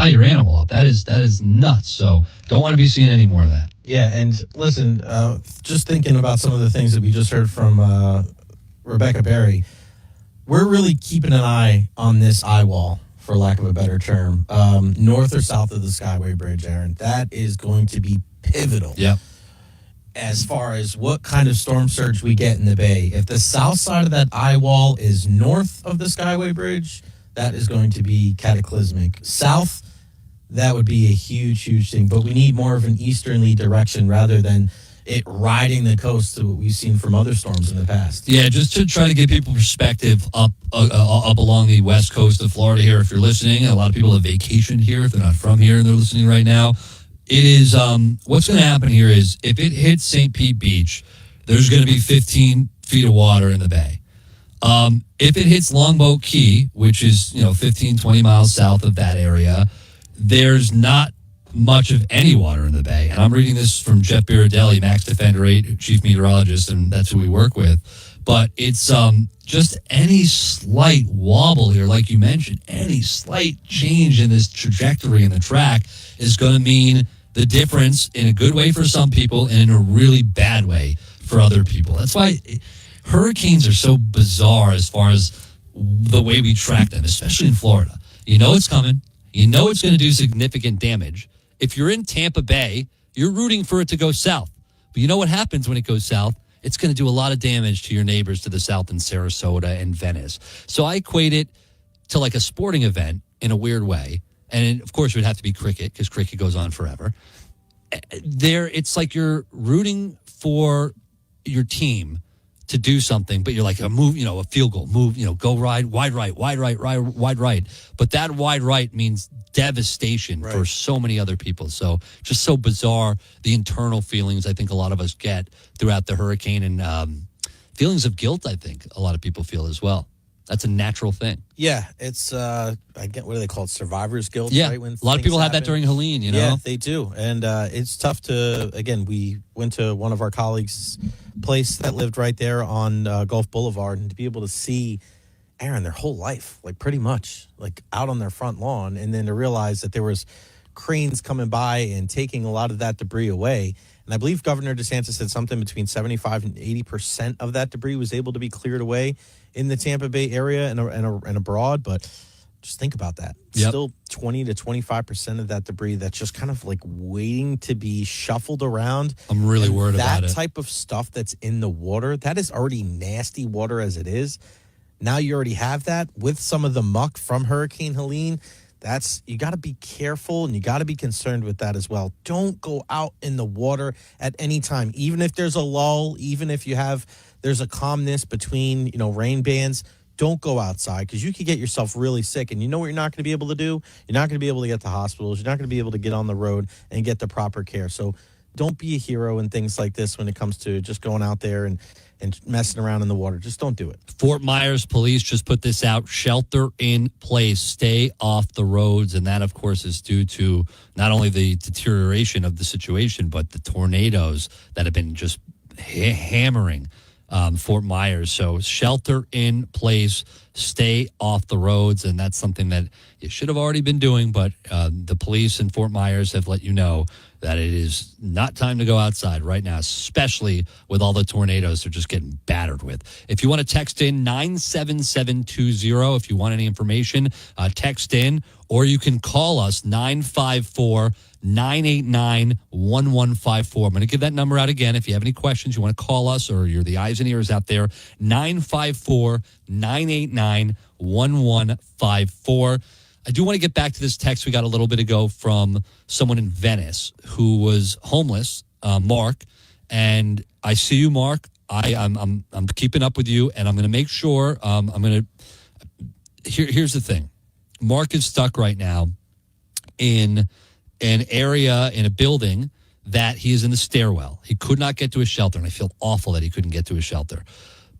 tie your animal up. That is nuts. So don't want to be seeing any more of that. Yeah, and listen, just thinking about some of the things that we just heard from Rebecca Berry, we're really keeping an eye on this eye wall, for lack of a better term, north or south of the Skyway Bridge, Aaron. That is going to be pivotal. Yep. As far as what kind of storm surge we get in the bay. If the south side of that eye wall is north of the Skyway Bridge, that is going to be cataclysmic. South, that would be a huge, huge thing. But we need more of an easterly direction rather than it riding the coast to what we've seen from other storms in the past. Yeah, just to try to give people perspective up along the west coast of Florida here. If you're listening, a lot of people have vacationed here. If they're not from here and they're listening right now, it is what's going to happen here is if it hits St. Pete Beach, there's going to be 15 feet of water in the bay. If it hits Longboat Key, which is 15, 20 miles south of that area, there's not much of any water in the bay. And I'm reading this from Jeff Biradelli, Max Defender 8, chief meteorologist, and that's who we work with. But it's just any slight wobble here, like you mentioned, any slight change in this trajectory in the track is going to mean the difference in a good way for some people and in a really bad way for other people. That's why hurricanes are so bizarre as far as the way we track them, especially in Florida. You know it's coming. You know it's going to do significant damage. If you're in Tampa Bay, you're rooting for it to go south. But you know what happens when it goes south? It's going to do a lot of damage to your neighbors to the south in Sarasota and Venice. So I equate it to like a sporting event in a weird way. And of course, it would have to be cricket because cricket goes on forever. It's like you're rooting for your team to do something, but you're like a move, a field goal, move, go wide right. But that wide right means devastation for so many other people. So just so bizarre, the internal feelings I think a lot of us get throughout the hurricane and feelings of guilt, I think a lot of people feel as well. That's a natural thing. Yeah, it's, what do they call it? Survivor's guilt, yeah. right? When a lot of people had that during Helene, Yeah, they do. And it's tough to, again, we went to one of our colleagues' place that lived right there on Gulf Boulevard, and to be able to see, Aaron, their whole life, like pretty much, like out on their front lawn, and then to realize that there was cranes coming by and taking a lot of that debris away. And I believe Governor DeSantis said something between 75 and 80% of that debris was able to be cleared away in the Tampa Bay area and abroad. But just think about that. Still 20 to 25% of that debris that's just kind of like waiting to be shuffled around. I'm really worried about it. That type of stuff that's in the water, that is already nasty water as it is. Now you already have that with some of the muck from Hurricane Helene. You got to be careful and you got to be concerned with that as well. Don't go out in the water at any time, even if there's a lull, even if there's a calmness between, rain bands. Don't go outside because you could get yourself really sick. And you know what you're not going to be able to do? You're not going to be able to get to hospitals. You're not going to be able to get on the road and get the proper care. So don't be a hero in things like this when it comes to just going out there and messing around in the water. Just don't do it. Fort Myers police just put this out. Shelter in place. Stay off the roads. And that, of course, is due to not only the deterioration of the situation, but the tornadoes that have been just hammering Fort Myers. So shelter in place. Stay off the roads. And that's something that you should have already been doing. But the police in Fort Myers have let you know that it is not time to go outside right now, especially with all the tornadoes they're just getting battered with. If you want to text in 97720, if you want any information, text in, or you can call us 954-989-1154. I'm going to give that number out again. If you have any questions, you want to call us, or you're the eyes and ears out there, 954-989-1154. I do want to get back to this text we got a little bit ago from someone in Venice who was homeless, Mark. And I see you, Mark. I'm keeping up with you, and I'm going to make sure. Here's the thing. Mark is stuck right now in an area in a building that he is in the stairwell. He could not get to a shelter, and I feel awful that he couldn't get to a shelter.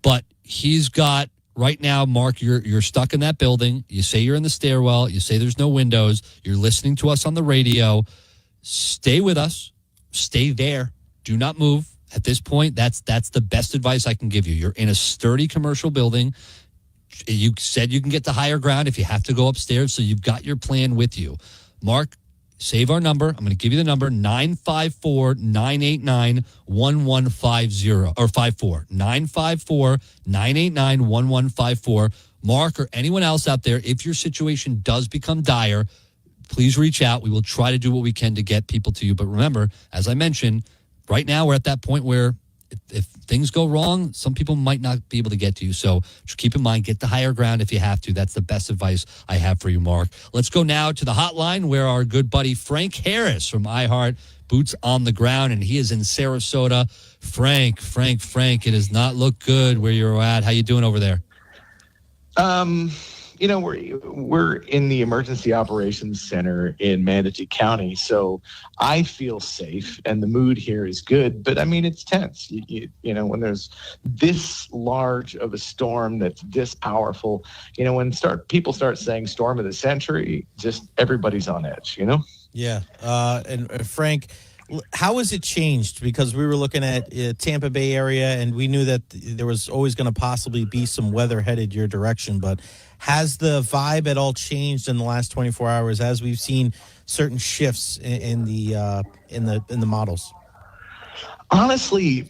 But he's got. Right now, Mark, you're stuck in that building. You say you're in the stairwell. You say there's no windows. You're listening to us on the radio. Stay with us. Stay there. Do not move. At this point, that's the best advice I can give you. You're in a sturdy commercial building. You said you can get to higher ground if you have to go upstairs, so you've got your plan with you. Mark, save our number. I'm going to give you the number, 954-989-1150 or 54. 954-989-1154. Mark or anyone else out there, if your situation does become dire, please reach out. We will try to do what we can to get people to you. But remember, as I mentioned, right now we're at that point where if things go wrong, some people might not be able to get to you. So just keep in mind, get the higher ground if you have to. That's the best advice I have for you, Mark. Let's go now to the hotline where our good buddy Frank Harris from iHeart, boots on the ground, and he is in Sarasota. Frank, it does not look good where you're at. How you doing over there? We're in the Emergency Operations Center in Manatee County, so I feel safe, and the mood here is good. But I mean, it's tense. When there's this large of a storm that's this powerful, when people start saying storm of the century, just everybody's on edge. Yeah, and Frank, how has it changed? Because we were looking at Tampa Bay area, and we knew that there was always going to possibly be some weather headed your direction. But has the vibe at all changed in the last 24 hours as we've seen certain shifts in the models? Honestly,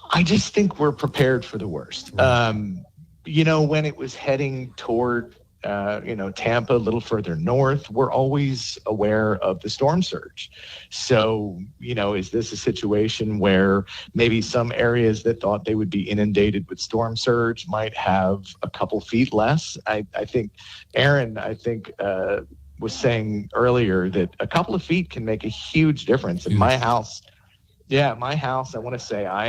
I just think we're prepared for the worst. Right. When it was heading toward Tampa, a little further north, we're always aware of the storm surge. So, is this a situation where maybe some areas that thought they would be inundated with storm surge might have a couple feet less? I think Aaron, was saying earlier that a couple of feet can make a huge difference. In my house, I want to say I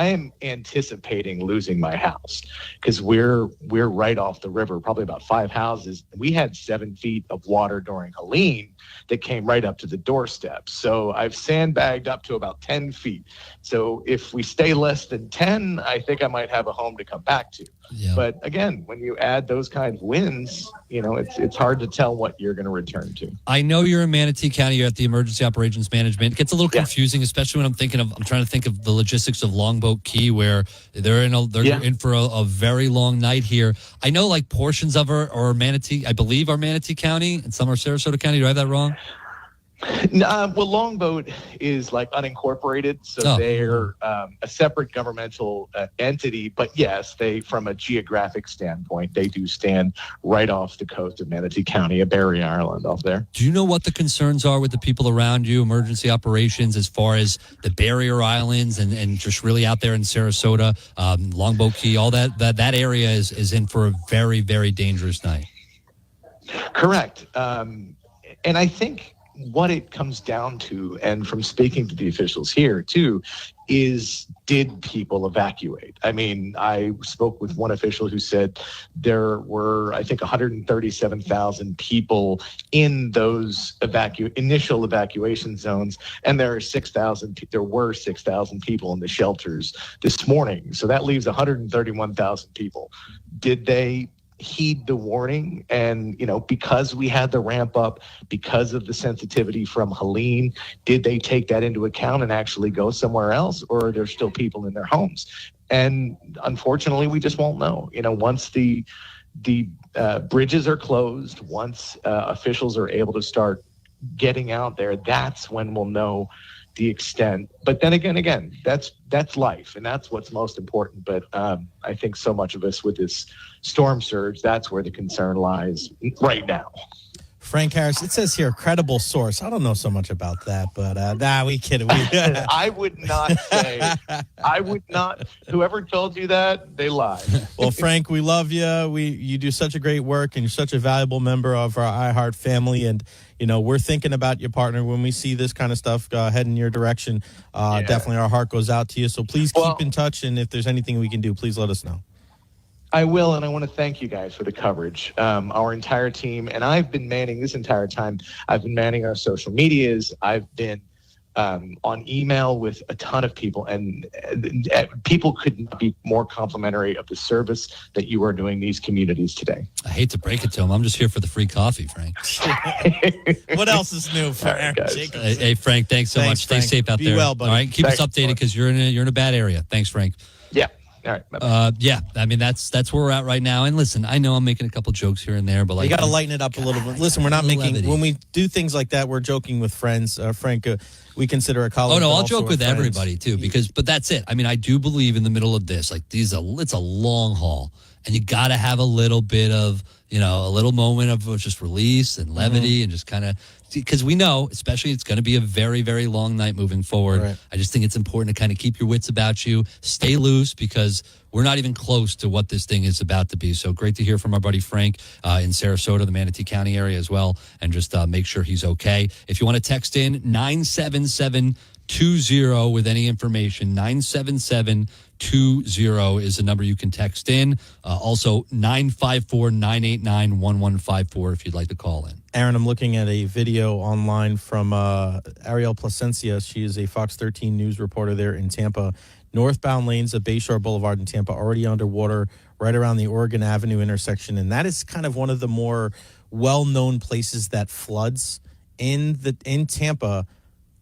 am anticipating losing my house because we're right off the river, probably about 5 houses. We had 7 feet of water during Helene that came right up to the doorstep. So I've sandbagged up to about 10 feet. So if we stay less than 10, I think I might have a home to come back to. Yeah. But again, when you add those kind of winds, it's hard to tell what you're going to return to. I know you're in Manatee County. You're at the Emergency Operations Management. It gets a little confusing, especially when I'm trying to think of the logistics of Longboat Key, where they're in for a very long night here. I know like portions of her are Manatee, I believe, are Manatee County, and some are Sarasota County. Do I have that wrong? Well, Longboat is like unincorporated, so they're a separate governmental entity. But yes, from a geographic standpoint, they do stand right off the coast of Manatee County, a barrier island off there. Do you know what the concerns are with the people around you, emergency operations, as far as the barrier islands and just really out there in Sarasota, Longboat Key, all that area is in for a very, very dangerous night? Correct. And I think what it comes down to, and from speaking to the officials here too, is did people evacuate? I mean, I spoke with one official who said there were, I think, 137,000 people in those initial evacuation zones, and there were 6,000 people in the shelters this morning. So that leaves 131,000 people. Did they heed the warning? And because we had the ramp up, because of the sensitivity from Helene, did they take that into account and actually go somewhere else, or are there still people in their homes? And unfortunately, we just won't know. Once the bridges are closed, once officials are able to start getting out there, that's when we'll know the extent. But then again, that's life, and that's what's most important. But I think so much of us with this storm surge, that's where the concern lies right now. Frank Harris, it says here, credible source. I don't know so much about that, but we kidding. I would not. Whoever told you that, they lied. Well, Frank, we love you. You do such a great work, and you're such a valuable member of our iHeart family. And, we're thinking about your partner when we see this kind of stuff heading your direction. Definitely our heart goes out to you. So please keep in touch. And if there's anything we can do, please let us know. I will, and I want to thank you guys for the coverage. Our entire team, and I've been manning this entire time. I've been manning our social medias. I've been on email with a ton of people, and people could not be more complimentary of the service that you are doing these communities today. I hate to break it to them. I'm just here for the free coffee, Frank. What else is new for Aaron Jacobs? Hey, Frank, thanks so much. Frank. Stay safe out there. Be well, buddy. All right, keep us updated because you're in a bad area. Thanks, Frank. Yeah. All right. Bye-bye. Yeah, I mean that's where we're at right now. And listen, I know I'm making a couple jokes here and there, but like You got to lighten it up a little bit. Listen, we're not making levity. when we do things like that. We're joking with friends. Frank, we consider a colleague. Oh no, but I'll also joke with friends. everybody too, but that's it. I mean, I do believe in the middle of this. Like it's a long haul, and you got to have a little bit of a little moment of just release and levity, and just kind of because we know, especially it's going to be a very very long night moving forward. Right. I just think it's important to kind of keep your wits about you, stay loose because we're not even close to what this thing is about to be. So great to hear from our buddy Frank in Sarasota, the Manatee County area as well, and just make sure he's okay. If you want to text in 97720 with any information, 97720 is the number you can text in. Also 954-989-1154 if you'd like to call in. Aaron, I'm looking at a video online from Ariel Placencia. She is a Fox 13 news reporter there in Tampa. Northbound lanes of Bayshore Boulevard in Tampa already underwater right around the Oregon Avenue intersection. And that is kind of one of the more well-known places that floods in Tampa,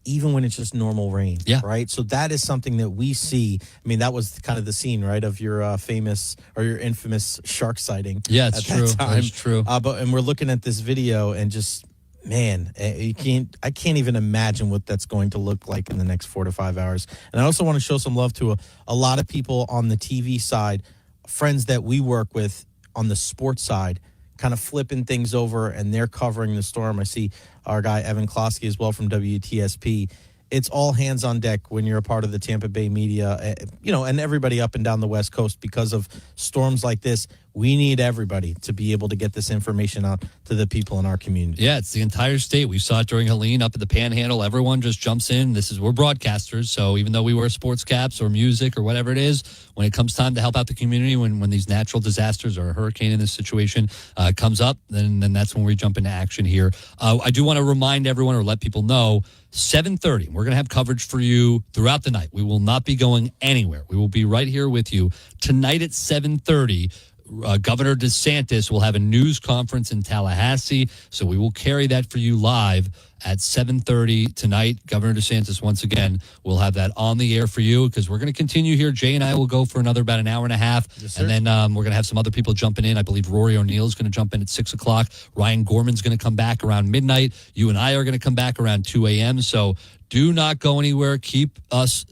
even when it's just normal rain. Yeah. Right. So that is something that we see. I mean, that was kind of the scene, right, of your famous or your infamous shark sighting. Yeah, it's true. That's true. And we're looking at this video and just, man, I can't even imagine what that's going to look like in the next 4 to 5 hours. And I also want to show some love to a lot of people on the TV side, friends that we work with on the sports side, kind of flipping things over, and they're covering the storm. I see our guy Evan Klosky as well from WTSP. It's all hands on deck when you're a part of the Tampa Bay media, and everybody up and down the West Coast. Because of storms like this, we need everybody to be able to get this information out to the people in our community. Yeah, it's the entire state. We saw it during Helene up at the Panhandle. Everyone just jumps in. We're broadcasters, so even though we wear sports caps or music or whatever it is, when it comes time to help out the community, when these natural disasters or a hurricane in this situation comes up, then that's when we jump into action here. I do want to remind everyone or let people know, 7:30, we're going to have coverage for you throughout the night. We will not be going anywhere. We will be right here with you. Tonight at 7:30, Governor DeSantis will have a news conference in Tallahassee, so we will carry that for you live at 7:30 tonight. Governor DeSantis, once again, will have that on the air for you because we're going to continue here. Jay and I will go for about an hour and a half, and then we're going to have some other people jumping in. I believe Rory O'Neill is going to jump in at 6 o'clock. Ryan Gorman's going to come back around midnight. You and I are going to come back around 2 a.m., so do not go anywhere. Keep us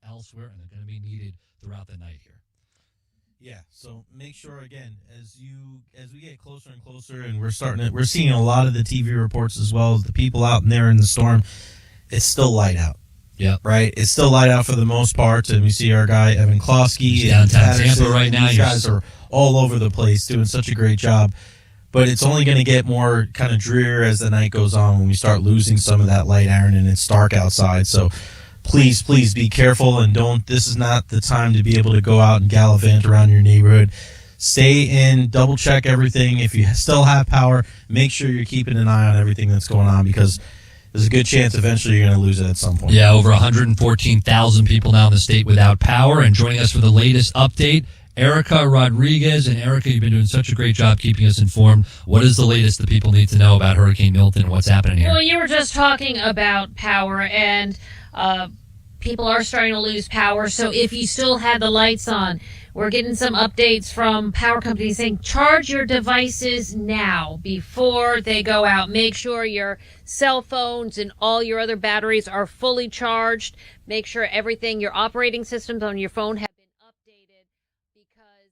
elsewhere, and they're going to be needed throughout the night here. Yeah, so make sure again as we get closer and closer, and we're seeing a lot of the TV reports as well as the people out in there in the storm. It's still light out. Yeah, right. It's still light out for the most part, and we see our guy Evan Klosky downtown Tampa right now. These guys are all over the place doing such a great job. But it's only going to get more kind of drear as the night goes on when we start losing some of that light, Aaron, and it's dark outside. So please be careful, and this is not the time to be able to go out and gallivant around your neighborhood. Stay in, double check everything. If you still have power, make sure you're keeping an eye on everything that's going on, because there's a good chance eventually you're going to lose it at some point. Yeah, over 114,000 people now in the state without power. And joining us for the latest update, Erica Rodriguez. And Erica, you've been doing such a great job keeping us informed. What is the latest that people need to know about Hurricane Milton and what's happening here? Well, you were just talking about power, and people are starting to lose power. So if you still had the lights on, we're getting some updates from power companies saying charge your devices now before they go out. Make sure your cell phones and all your other batteries are fully charged. Make sure your operating systems on your phone have been updated, because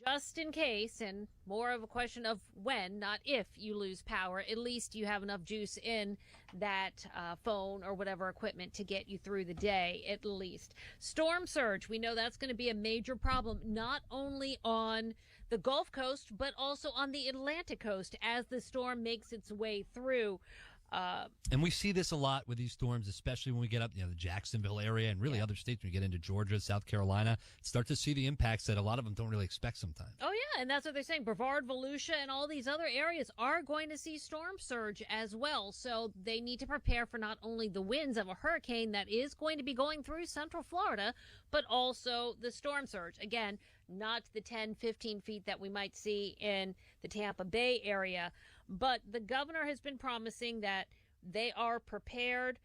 just in case, and more of a question of when, not if, you lose power, at least you have enough juice in that phone or whatever equipment to get you through the day, at least. Storm surge, we know that's going to be a major problem, not only on the Gulf Coast, but also on the Atlantic coast as the storm makes its way through. And we see this a lot with these storms, especially when we get up, the Jacksonville area and really other states. When we get into Georgia, South Carolina, start to see the impacts that a lot of them don't really expect sometimes. Oh, yeah, and that's what they're saying. Brevard, Volusia, and all these other areas are going to see storm surge as well. So they need to prepare for not only the winds of a hurricane that is going to be going through Central Florida, but also the storm surge. Again, not the 10, 15 feet that we might see in the Tampa Bay area. But the governor has been promising that they are prepared.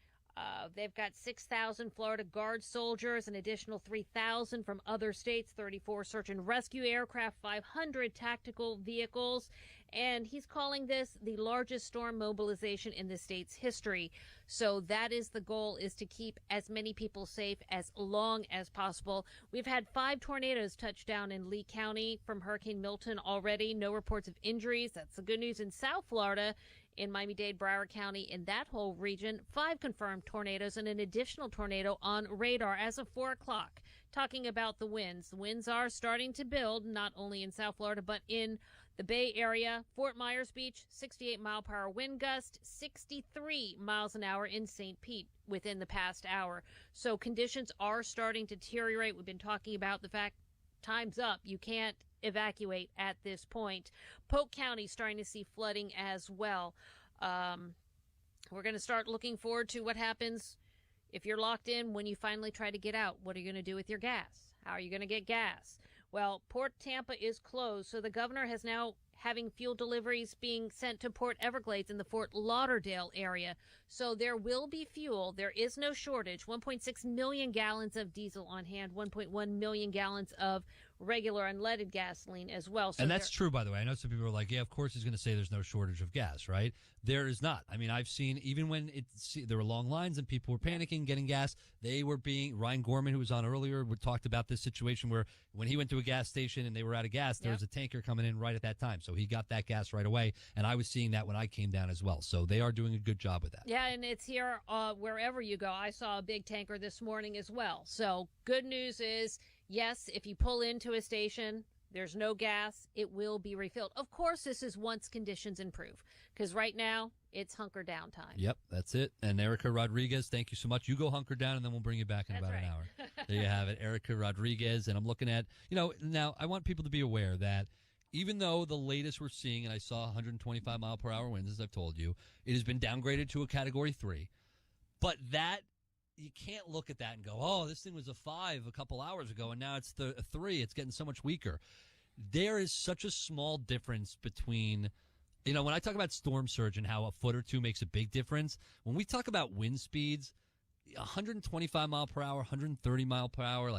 They've got 6,000 Florida Guard soldiers, an additional 3,000 from other states, 34 search and rescue aircraft, 500 tactical vehicles. And he's calling this the largest storm mobilization in the state's history. So that is the goal, is to keep as many people safe as long as possible. We've had 5 tornadoes touch down in Lee County from Hurricane Milton already. No reports of injuries. That's the good news. In South Florida, in Miami-Dade, Broward County, in that whole region, 5 confirmed tornadoes and an additional tornado on radar as of 4 o'clock. Talking about the winds. The winds are starting to build, not only in South Florida, but in the Bay Area. Fort Myers Beach, 68-mile-per-hour wind gust, 63 miles an hour in St. Pete within the past hour. So conditions are starting to deteriorate. We've been talking about the fact time's up. You can't evacuate at this point. Polk County starting to see flooding as well. We're going to start looking forward to what happens if you're locked in when you finally try to get out. What are you going to do with your gas? How are you going to get gas? Well, Port Tampa is closed, so the governor has now having fuel deliveries being sent to Port Everglades in the Fort Lauderdale area. So there will be fuel. There is no shortage. 1.6 million gallons of diesel on hand, 1.1 million gallons of regular unleaded gasoline as well. So and that's true, by the way. I know some people are like, yeah, of course he's going to say there's no shortage of gas, right? There is not. I mean, I've seen, even when there were long lines and people were panicking, getting gas, they were being, Ryan Gorman, who was on earlier, talked about this situation where when he went to a gas station and they were out of gas, there was a tanker coming in right at that time. So he got that gas right away. And I was seeing that when I came down as well. So they are doing a good job with that. Yeah, and it's here wherever you go. I saw a big tanker this morning as well. So good news is, yes, if you pull into a station, there's no gas, it will be refilled. Of course, this is once conditions improve, because right now it's hunker down time. Yep, that's it. And Erica Rodriguez, thank you so much. You go hunker down, and then we'll bring you back in about an hour. There you have it, Erica Rodriguez. And I'm looking at, now I want people to be aware that even though the latest we're seeing, and I saw 125-mile-per-hour winds, as I've told you, it has been downgraded to a Category 3. But that, you can't look at that and go, oh, this thing was a 5 a couple hours ago, and now it's a 3. It's getting so much weaker. There is such a small difference between, when I talk about storm surge and how a foot or two makes a big difference, when we talk about wind speeds, 125 mile per hour, 130 mile per hour,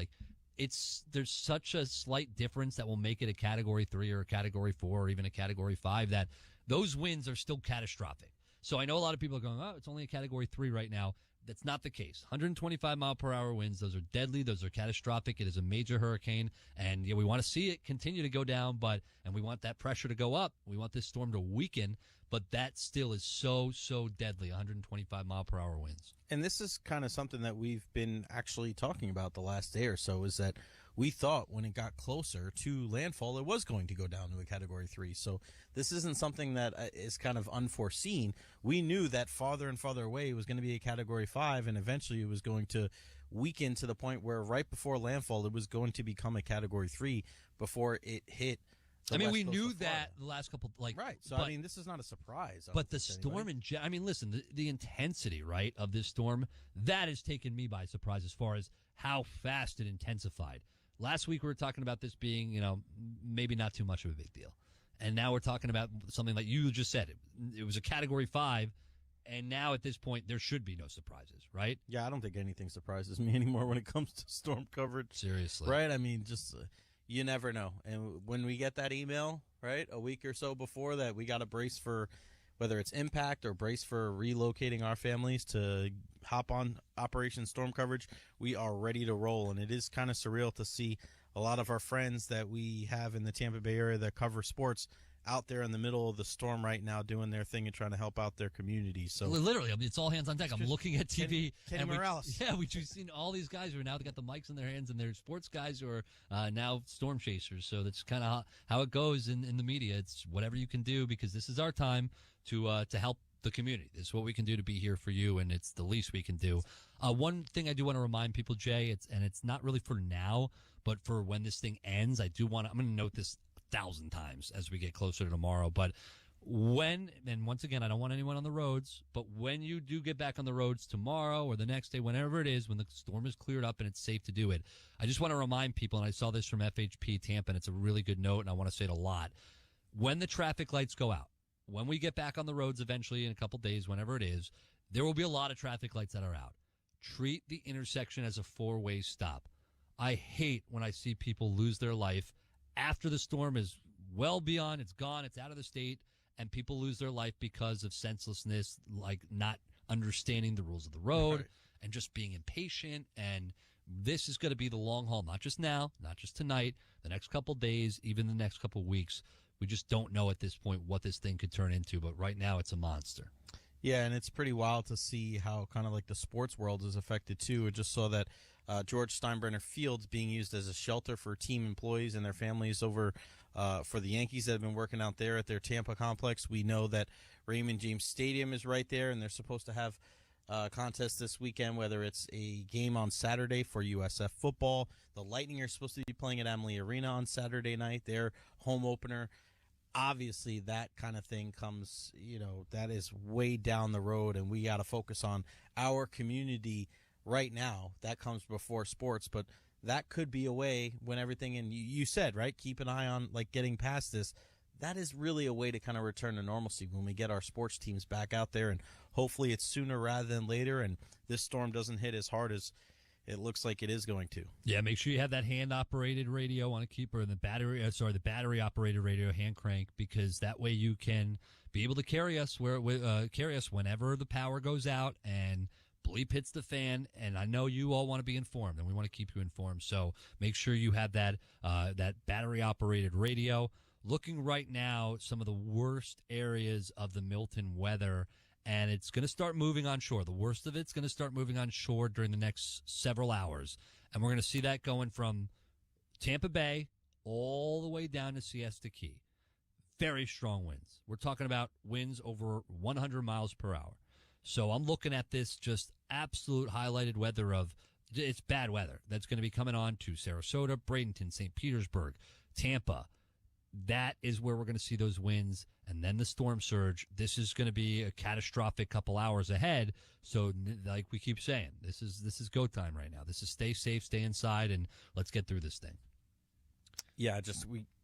there's such a slight difference that will make it a Category 3 or a Category 4 or even a Category 5 that those winds are still catastrophic. So I know a lot of people are going, oh, it's only a Category 3 right now. That's not the case. 125 mile per hour winds. Those are deadly. Those are catastrophic. It is a major hurricane. And we want to see it continue to go down, and we want that pressure to go up. We want this storm to weaken, but that still is so, so deadly. 125 mile per hour winds. And this is kind of something that we've been actually talking about the last day or so, is that we thought when it got closer to landfall, it was going to go down to a Category 3. So this isn't something that is kind of unforeseen. We knew that farther and farther away it was going to be a Category 5, and eventually it was going to weaken to the point where right before landfall, it was going to become a Category 3 before it hit. We knew that the last couple, right. So, this is not a surprise. But the storm listen, the intensity, right, of this storm, that has taken me by surprise as far as how fast it intensified. Last week we were talking about this being, maybe not too much of a big deal. And now we're talking about something like you just said. It was a Category 5, and now at this point there should be no surprises, right? Yeah, I don't think anything surprises me anymore when it comes to storm coverage. Seriously. Right? Just... you never know. And when we get that email, right, a week or so before that, we got to brace for whether it's impact or brace for relocating our families to hop on Operation Storm Coverage. We are ready to roll. And it is kind of surreal to see a lot of our friends that we have in the Tampa Bay area that cover sports out there in the middle of the storm right now doing their thing and trying to help out their community. So literally, it's all hands on deck. I'm looking at TV. Kenny Morales. We've just seen all these guys who are now got the mics in their hands, and they're sports guys who are now storm chasers. So that's kind of how it goes in the media. It's whatever you can do, because this is our time to help the community. This is what we can do to be here for you, and it's the least we can do. One thing I do want to remind people, Jay, it's not really for now, but for when this thing ends, I'm going to note this 1,000 times as we get closer to tomorrow. But and once again, I don't want anyone on the roads, but when you do get back on the roads tomorrow or the next day, whenever it is, when the storm is cleared up and it's safe to do it, I just want to remind people, and I saw this from FHP Tampa, and it's a really good note, and I want to say it a lot. When the traffic lights go out, when we get back on the roads eventually in a couple days, whenever it is, there will be a lot of traffic lights that are out. Treat the intersection as a four-way stop. I hate when I see people lose their life after the storm is well beyond, it's gone, it's out of the state, and people lose their life because of senselessness, like not understanding the rules of the road, right, and just being impatient. And this is going to be the long haul, not just now, not just tonight, the next couple days, even the next couple weeks. We just don't know at this point what this thing could turn into, but right now it's a monster. Yeah, and it's pretty wild to see how kind of like the sports world is affected too. I just saw that George Steinbrenner Field's being used as a shelter for team employees and their families over for the Yankees that have been working out there at their Tampa complex. We know that Raymond James Stadium is right there, and they're supposed to have a contest this weekend, whether it's a game on Saturday for USF football. The Lightning are supposed to be playing at Amalie Arena on Saturday night, their home opener. Obviously, that kind of thing comes, that is way down the road, and we got to focus on our community right now. That comes before sports, but that could be a way when everything, and you said, right, keep an eye on, getting past this. That is really a way to kind of return to normalcy when we get our sports teams back out there, and hopefully it's sooner rather than later, and this storm doesn't hit as hard as it looks like it is going to. Yeah, make sure you have that hand-operated radio on a keeper, and the battery-operated radio, hand crank, because that way you can be able to carry us whenever the power goes out and bleep hits the fan. And I know you all want to be informed, and we want to keep you informed. So make sure you have that battery-operated radio. Looking right now, some of the worst areas of the Milton weather. And it's going to start moving on shore. The worst of it's going to start moving on shore during the next several hours. And we're going to see that going from Tampa Bay all the way down to Siesta Key. Very strong winds. We're talking about winds over 100 miles per hour. So I'm looking at this just absolute highlighted weather of, it's bad weather that's going to be coming on to Sarasota, Bradenton, St. Petersburg, Tampa. That is where we're going to see those winds, and then the storm surge. This is going to be a catastrophic couple hours ahead. So, like we keep saying, this is go time right now. This is stay safe, stay inside, and let's get through this thing. Yeah,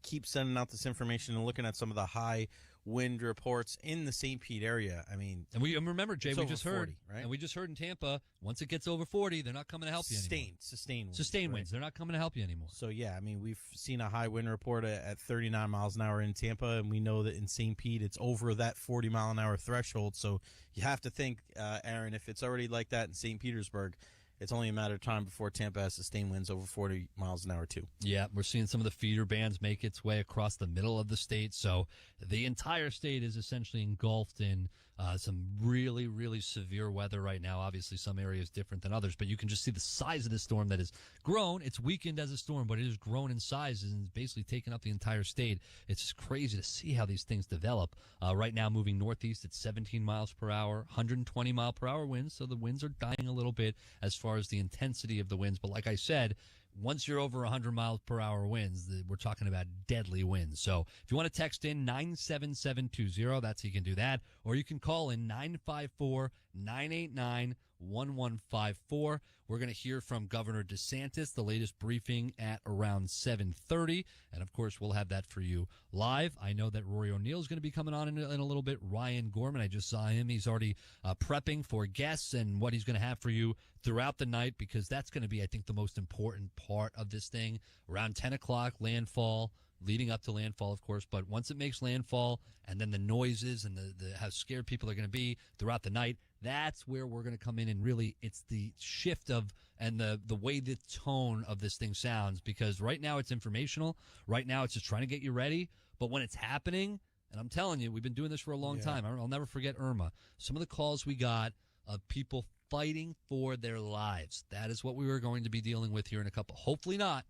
keep sending out this information and looking at some of the high wind reports in the St. Pete area. I mean, And remember, Jay, we just heard, 40, right? And we just heard in Tampa, once it gets over 40, they're not coming to help you anymore. Sustained winds. They're not coming to help you anymore. So, yeah, I mean, we've seen a high wind report at 39 miles an hour in Tampa, and we know that in St. Pete it's over that 40-mile-an-hour threshold. So you have to think, Aaron, if it's already like that in St. Petersburg, it's only a matter of time before Tampa has sustained winds over 40 miles an hour, too. Yeah, we're seeing some of the feeder bands make its way across the middle of the state. So the entire state is essentially engulfed in some really, really severe weather right now. Obviously, some areas different than others, but you can just see the size of the storm that has grown. It's weakened as a storm, but it has grown in size and is basically taken up the entire state. It's just crazy to see how these things develop. Right now, moving northeast at 17 miles per hour, 120 mile per hour winds. So the winds are dying a little bit as far as the intensity of the winds. But like I said, once you're over 100 miles per hour winds, we're talking about deadly winds. So if you want to text in 97720, that's how you can do that. Or you can call in 954-989-1154. We're going to hear from Governor DeSantis, the latest briefing at around 7:30. And of course, we'll have that for you live. I know that Rory O'Neill is going to be coming on in a little bit. Ryan Gorman, I just saw him. He's already prepping for guests and what he's going to have for you throughout the night, because that's going to be, I think, the most important part of this thing. Around 10 o'clock, landfall, leading up to landfall, of course. But once it makes landfall, and then the noises and the how scared people are going to be throughout the night, that's where we're going to come in. And really, it's the shift of and the way the tone of this thing sounds, because right now it's informational. Right now it's just trying to get you ready. But when it's happening, and I'm telling you, we've been doing this for a long time. I'll never forget Irma. Some of the calls we got of people fighting for their lives. That is what we were going to be dealing with here in a couple. Hopefully not,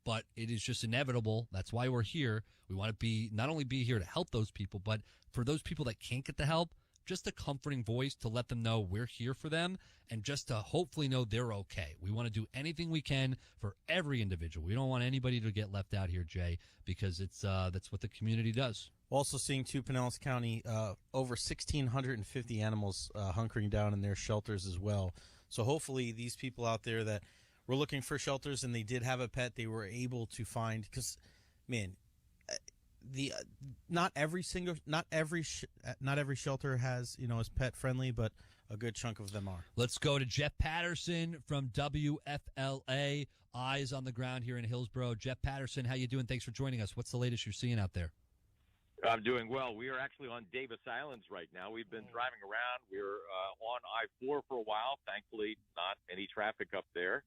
but it is just inevitable. That's why we're here. We want to be not only be here to help those people, but for those people that can't get the help, just a comforting voice to let them know we're here for them, and just to hopefully know they're okay. We want to do anything we can for every individual. We don't want anybody to get left out here, Jay, because it's that's what the community does. Also seeing, too, Pinellas County, over 1,650 animals hunkering down in their shelters as well. So hopefully these people out there that were looking for shelters and they did have a pet, they were able to find, because, man, not every shelter has, is pet friendly, but a good chunk of them are. Let's go to Jeff Patterson from WFLA, Eyes on the Ground here in Hillsborough. Jeff Patterson, how you doing? Thanks for joining us. What's the latest you're seeing out there? I'm doing well. We are actually on Davis Islands right now. We've been driving around. We're on I-4 for a while. Thankfully, not any traffic up there.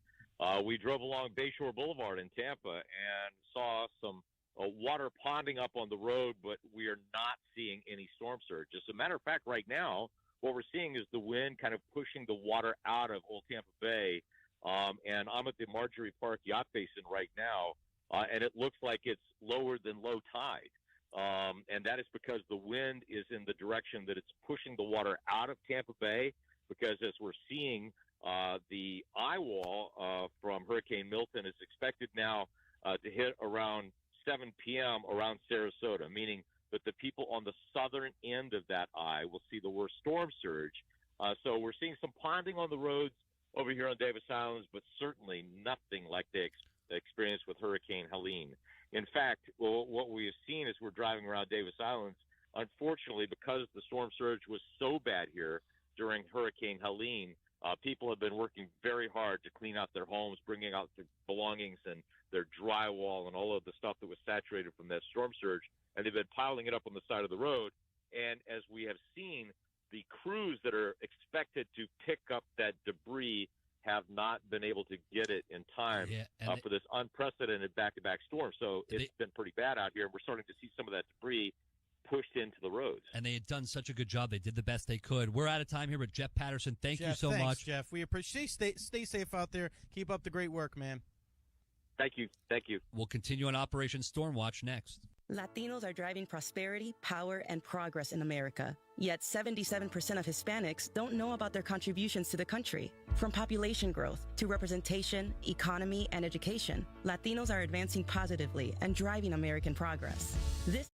We drove along Bayshore Boulevard in Tampa and saw some water ponding up on the road, but we are not seeing any storm surge. As a matter of fact, right now, what we're seeing is the wind kind of pushing the water out of Old Tampa Bay. And I'm at the Marjorie Park Yacht Basin right now, and it looks like it's lower than low tide. And that is because the wind is in the direction that it's pushing the water out of Tampa Bay, because as we're seeing, the eye wall from Hurricane Milton is expected now to hit around 7 p.m. around Sarasota, meaning that the people on the southern end of that eye will see the worst storm surge. So we're seeing some ponding on the roads over here on Davis Islands, but certainly nothing like they experienced with Hurricane Helene. In fact, what we have seen as we're driving around Davis Islands, unfortunately, because the storm surge was so bad here during Hurricane Helene, people have been working very hard to clean out their homes, bringing out their belongings and their drywall and all of the stuff that was saturated from that storm surge, and they've been piling it up on the side of the road. And as we have seen, the crews that are expected to pick up that debris have not been able to get it in time for this unprecedented back-to-back storm. So it's been pretty bad out here, and we're starting to see some of that debris pushed into the roads. And they had done such a good job. They did the best they could. We're out of time here, but Jeff Patterson, thank you so much. Jeff. We appreciate. Stay safe out there. Keep up the great work, man. Thank you. Thank you. We'll continue on Operation Stormwatch next. Latinos are driving prosperity, power, and progress in America. Yet 77% of Hispanics don't know about their contributions to the country. From population growth to representation, economy, and education, Latinos are advancing positively and driving American progress. This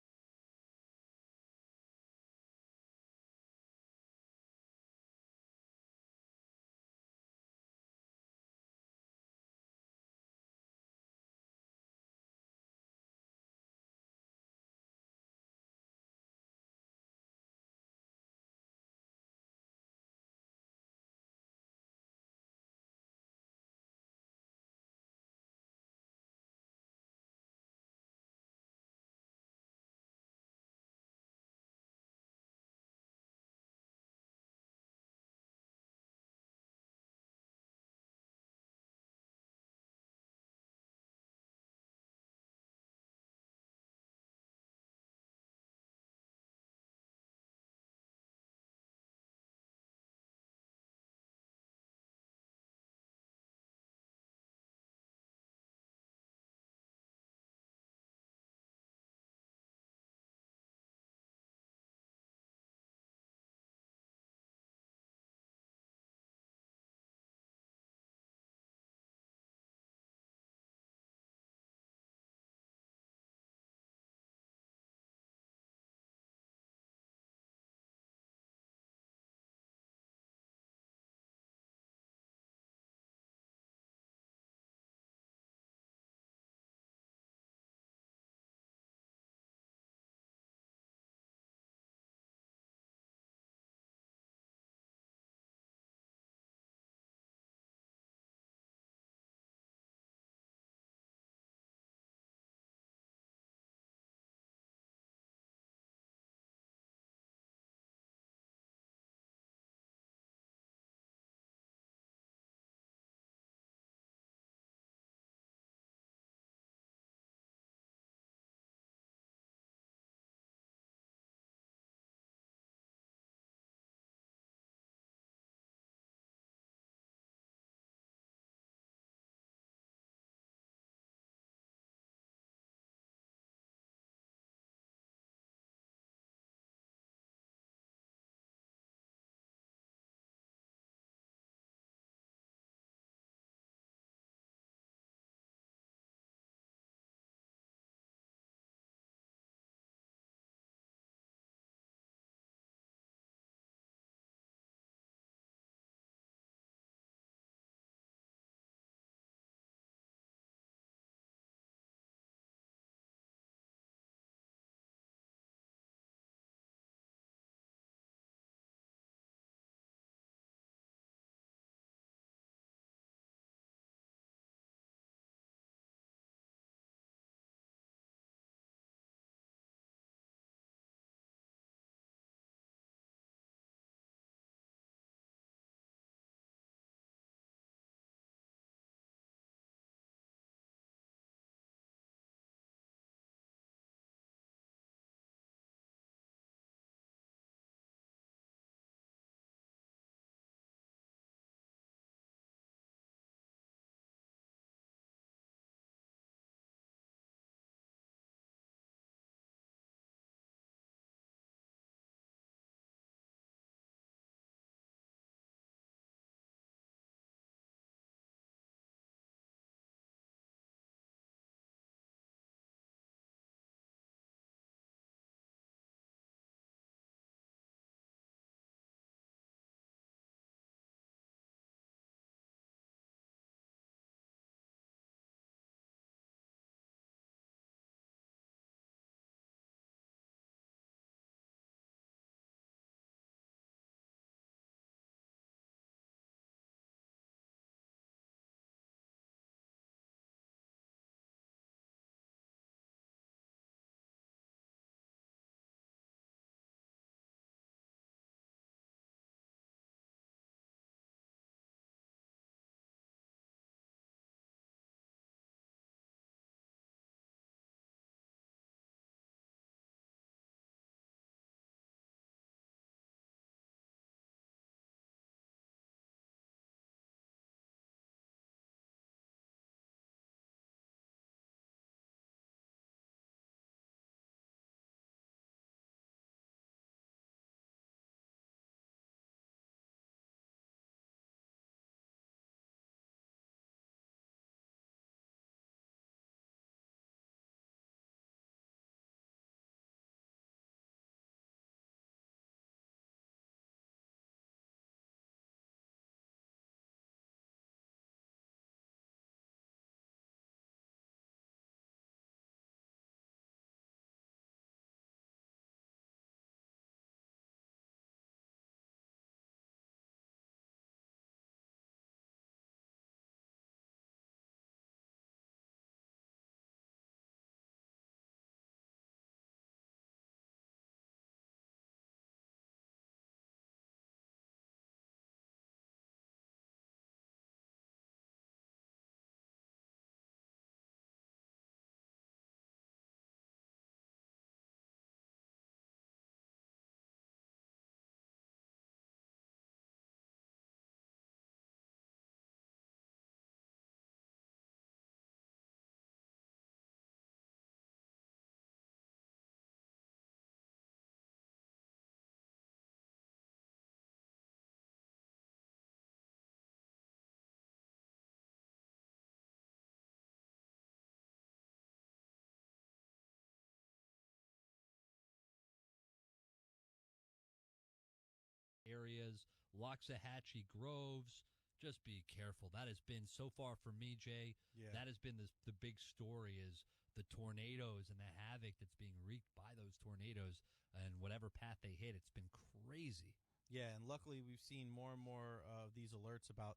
areas, Loxahatchee Groves. Just be careful. That has been, so far for me, Jay, that has been the big story, is the tornadoes and the havoc that's being wreaked by those tornadoes and whatever path they hit. It's been crazy. Yeah, and luckily we've seen more and more of these alerts about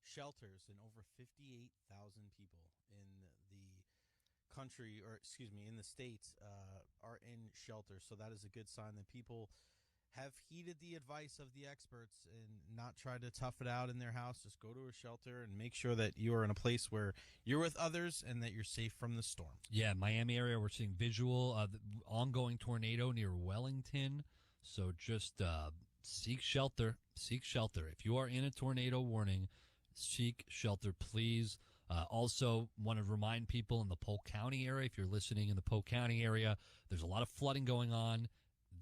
shelters, and over 58,000 people in the country, or excuse me, in the states are in shelters. So that is a good sign that people have heeded the advice of the experts and not tried to tough it out in their house. Just go to a shelter and make sure that you are in a place where you're with others and that you're safe from the storm. Yeah, Miami area, we're seeing visual the ongoing tornado near Wellington. So just seek shelter. Seek shelter. If you are in a tornado warning, seek shelter, please. Also, want to remind people in the Polk County area, if you're listening in the Polk County area, there's a lot of flooding going on.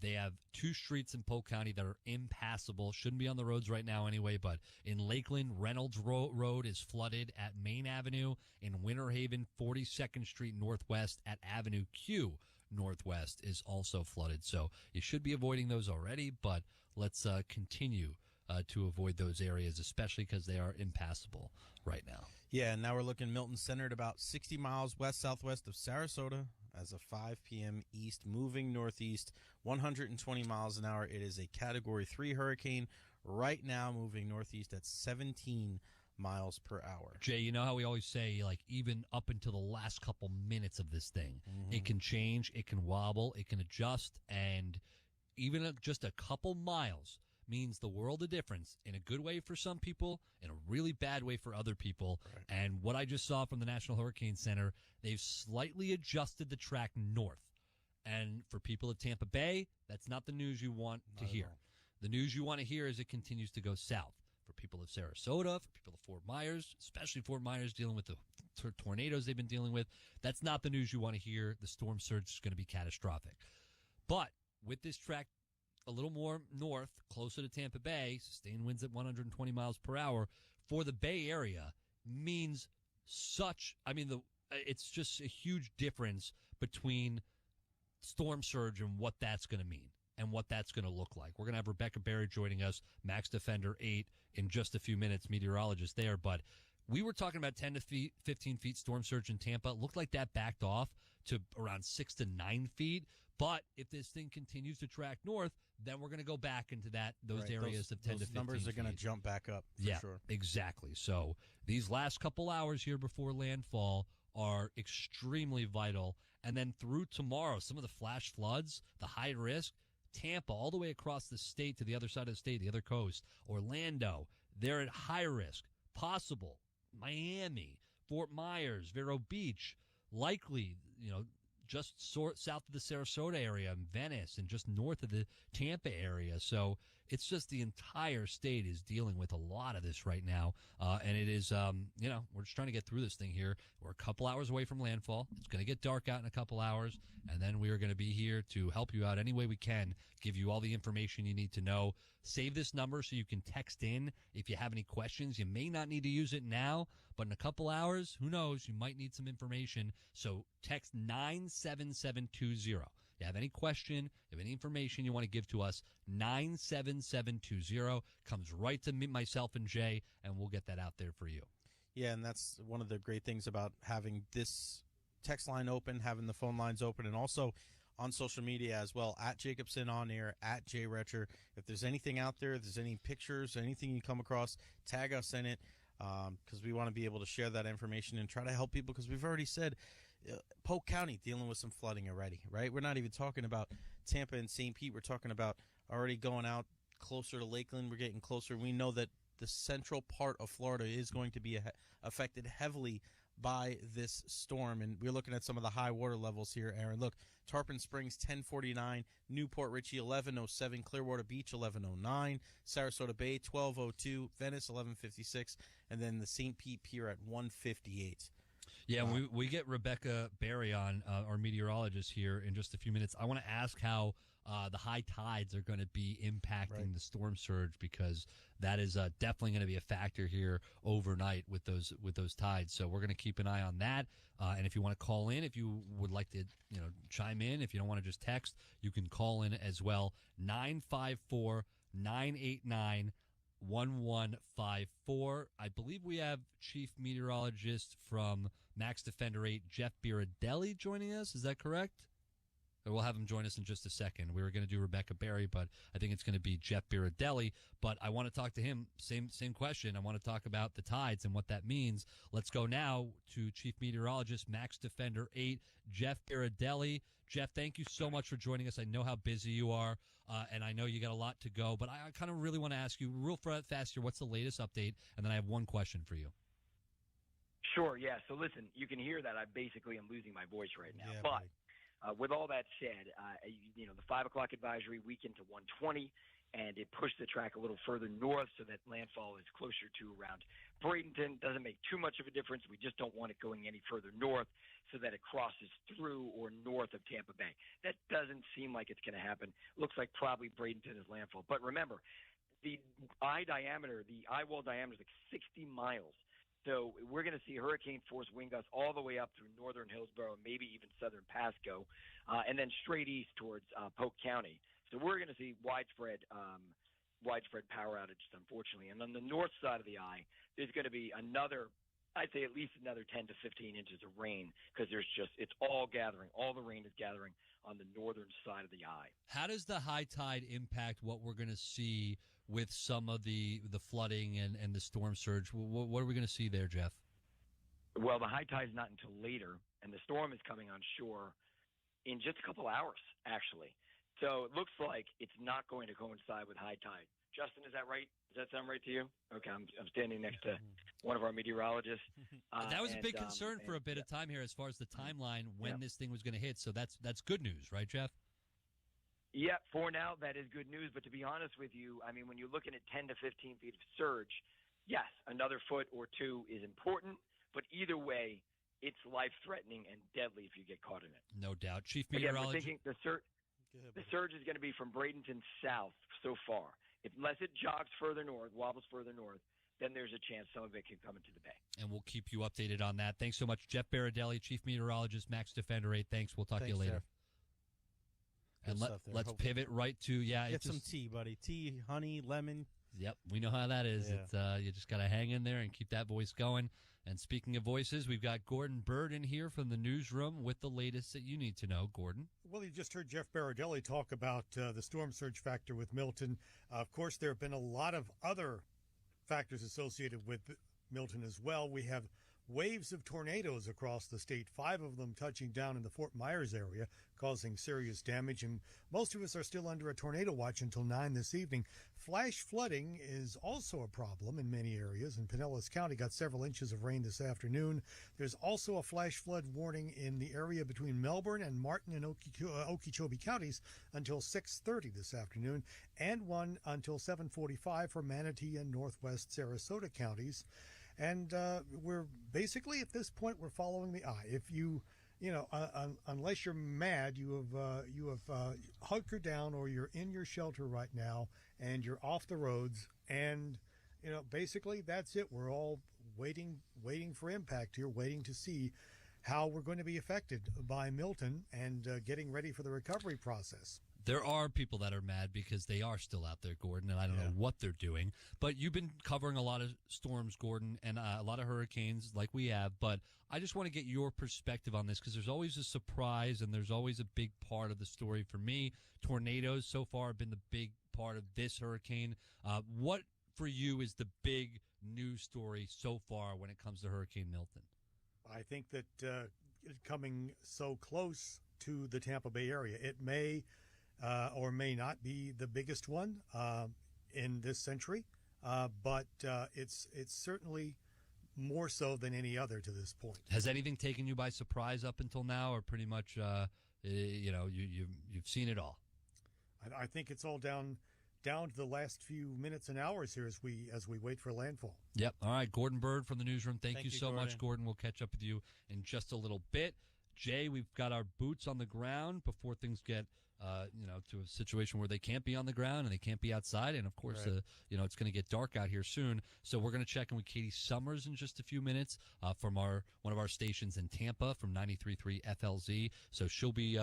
They have 2 streets in Polk County that are impassable. Shouldn't be on the roads right now anyway, but in Lakeland, Reynolds Road is flooded at Main Avenue. In Winter Haven, 42nd Street Northwest at Avenue Q Northwest is also flooded. So you should be avoiding those already, but let's continue to avoid those areas, especially because they are impassable right now. Yeah, and now we're looking Milton centered about 60 miles west-southwest of Sarasota as of 5 p.m. east, moving northeast, 120 miles an hour. It is a Category 3 hurricane right now, moving northeast at 17 miles per hour. Jay, you know how we always say, like, even up until the last couple minutes of this thing, it can change, it can wobble, it can adjust, and even just a couple miles means the world of difference, in a good way for some people, in a really bad way for other people. Right. And what I just saw from the National Hurricane Center, they've slightly adjusted the track north. And for people of Tampa Bay, that's not the news you want to hear. The news you want to hear is it continues to go south. For people of Sarasota, for people of Fort Myers, especially Fort Myers dealing with the tornadoes they've been dealing with, that's not the news you want to hear. The storm surge is going to be catastrophic. But with this track a little more north, closer to Tampa Bay, sustained winds at 120 miles per hour for the Bay Area means it's just a huge difference between storm surge and what that's going to mean and what that's going to look like. We're going to have Rebecca Berry joining us, Max Defender 8, in just a few minutes, meteorologist there. But we were talking about 10 to 15 feet storm surge in Tampa. It looked like that backed off to around 6 to 9 feet. But if this thing continues to track north, then we're going to go back into those areas of 10 to 15 feet. Those numbers are going to jump back up, for sure. Exactly. So these last couple hours here before landfall are extremely vital. And then through tomorrow, some of the flash floods, the high risk, Tampa, all the way across the state to the other side of the state, the other coast, Orlando, they're at high risk. Possible. Miami, Fort Myers, Vero Beach, likely, just south of the Sarasota area, and Venice, and just north of the Tampa area. So it's just the entire state is dealing with a lot of this right now. And it is, we're just trying to get through this thing here. We're a couple hours away from landfall. It's going to get dark out in a couple hours. And then we are going to be here to help you out any way we can, give you all the information you need to know. Save this number so you can text in if you have any questions. You may not need to use it now, but in a couple hours, who knows, you might need some information. So text 97720. You have any question, you have any information you want to give to us, 97720 comes right to me, myself and Jay, and we'll get that out there for you. Yeah, and that's one of the great things about having this text line open, having the phone lines open, and also on social media as well, at Jacobson On Air, at Jay Retcher. If there's anything out there, if there's any pictures, anything you come across, tag us in it. Because we want to be able to share that information and try to help people, because we've already said Polk County dealing with some flooding already, right? We're not even talking about Tampa and St. Pete. We're talking about already going out closer to Lakeland. We're getting closer. We know that the central part of Florida is going to be affected heavily by this storm, and we're looking at some of the high water levels here, Aaron. Look, Tarpon Springs 1049, Newport Richey 1107, Clearwater Beach 1109, Sarasota Bay 1202, Venice 1156, and then the St. Pete Pier at 158. Yeah, we get Rebecca Berry on, our meteorologist, here in just a few minutes. I want to ask how the high tides are going to be impacting the storm surge, because that is definitely going to be a factor here overnight with those tides. So we're going to keep an eye on that. And if you want to call in, if you would like to chime in, if you don't want to just text, you can call in as well. 954 989-1154. I believe we have Chief Meteorologist from Max Defender 8, Jeff Biradelli, joining us. Is that correct? We'll have him join us in just a second. We were going to do Rebecca Berry, but I think it's going to be Jeff Biradelli. But I want to talk to him. Same question. I want to talk about the tides and what that means. Let's go now to Chief Meteorologist, Max Defender 8, Jeff Biradelli. Jeff, thank you so much for joining us. I know how busy you are, and I know you got a lot to go. But I kind of really want to ask you real fast here, what's the latest update? And then I have one question for you. Sure, yeah. So listen, you can hear that I basically am losing my voice right now. Yeah, but buddy. with all that said, the 5 o'clock advisory weakened to 120, and it pushed the track a little further north so that landfall is closer to around Bradenton. Doesn't make too much of a difference. We just don't want it going any further north so that it crosses through or north of Tampa Bay. That doesn't seem like it's going to happen. Looks like probably Bradenton is landfall. But remember, the eye wall diameter is like 60 miles. So we're going to see hurricane force wind gusts all the way up through northern Hillsborough, maybe even southern Pasco, and then straight east towards Polk County. So we're going to see widespread power outages, unfortunately. And on the north side of the eye, there's going to be I'd say at least another 10 to 15 inches of rain because it's all gathering. All the rain is gathering on the northern side of the eye. How does the high tide impact what we're going to see with some of the flooding and the storm surge? What are we going to see there, Jeff? Well, the high tide is not until later, and the storm is coming on shore in just a couple hours, actually. So it looks like it's not going to coincide with high tide. Justin, is that right? Does that sound right to you? Okay, I'm standing next to one of our meteorologists. That was a big concern for a bit of time here as far as the timeline when this thing was going to hit. So that's good news, right, Jeff? Yeah, for now, that is good news. But to be honest with you, I mean, when you're looking at 10 to 15 feet of surge, yes, another foot or two is important. But either way, it's life-threatening and deadly if you get caught in it. No doubt. Chief Again, Meteorologist. we're thinking the surge is going to be from Bradenton south so far. Unless it jogs further north, wobbles further north, then there's a chance some of it can come into the bay. And we'll keep you updated on that. Thanks so much, Jeff Biradelli, Chief Meteorologist, Max Defender 8. Thanks. We'll talk to you later. Jeff. And let's Hopefully. pivot right to, Get some tea, buddy. Tea, honey, lemon. Yep, we know how that is. Yeah. It's, you just got to hang in there and keep that voice going. And speaking of voices, we've got Gordon Bird in here from the newsroom with the latest that you need to know. Gordon? Well, you just heard Jeff Biradelli talk about the storm surge factor with Milton. Of course, there have been a lot of other factors associated with Milton as well. We have waves of tornadoes across the state, 5 of them touching down in the Fort Myers area, causing serious damage. And most of us are still under a tornado watch until 9 this evening. Flash flooding is also a problem in many areas, and Pinellas County got several inches of rain this afternoon. There's also a flash flood warning in the area between Melbourne and Martin and Okeechobee counties until 6:30 this afternoon, and one until 7:45 for Manatee and Northwest Sarasota counties. And we're basically at this point we're following the eye. If unless you're mad, you have hunkered down or you're in your shelter right now and you're off the roads. And basically that's it. We're all waiting for impact here, waiting to see how we're going to be affected by Milton and getting ready for the recovery process. There are people that are mad because they are still out there, Gordon, and I don't know what they're doing. But you've been covering a lot of storms, Gordon, and a lot of hurricanes like we have. But I just want to get your perspective on this because there's always a surprise and there's always a big part of the story. For me, tornadoes so far have been the big part of this hurricane. What for you is the big news story so far when it comes to Hurricane Milton? I think that coming so close to the Tampa Bay area, it may or may not be the biggest one in this century, but it's certainly more so than any other to this point. Has anything taken you by surprise up until now, or pretty much you've seen it all? I think it's all down to the last few minutes and hours here as we wait for landfall. Yep. All right, Gordon Bird from the newsroom. Thank you so Gordon. much, Gordon. We'll catch up with you in just a little bit. Jay, we've got our boots on the ground before things get to a situation where they can't be on the ground and they can't be outside. And of course, Right. it's going to get dark out here soon. So we're going to check in with Katie Summers in just a few minutes from one of our stations in Tampa from 93.3 FLZ. So she'll be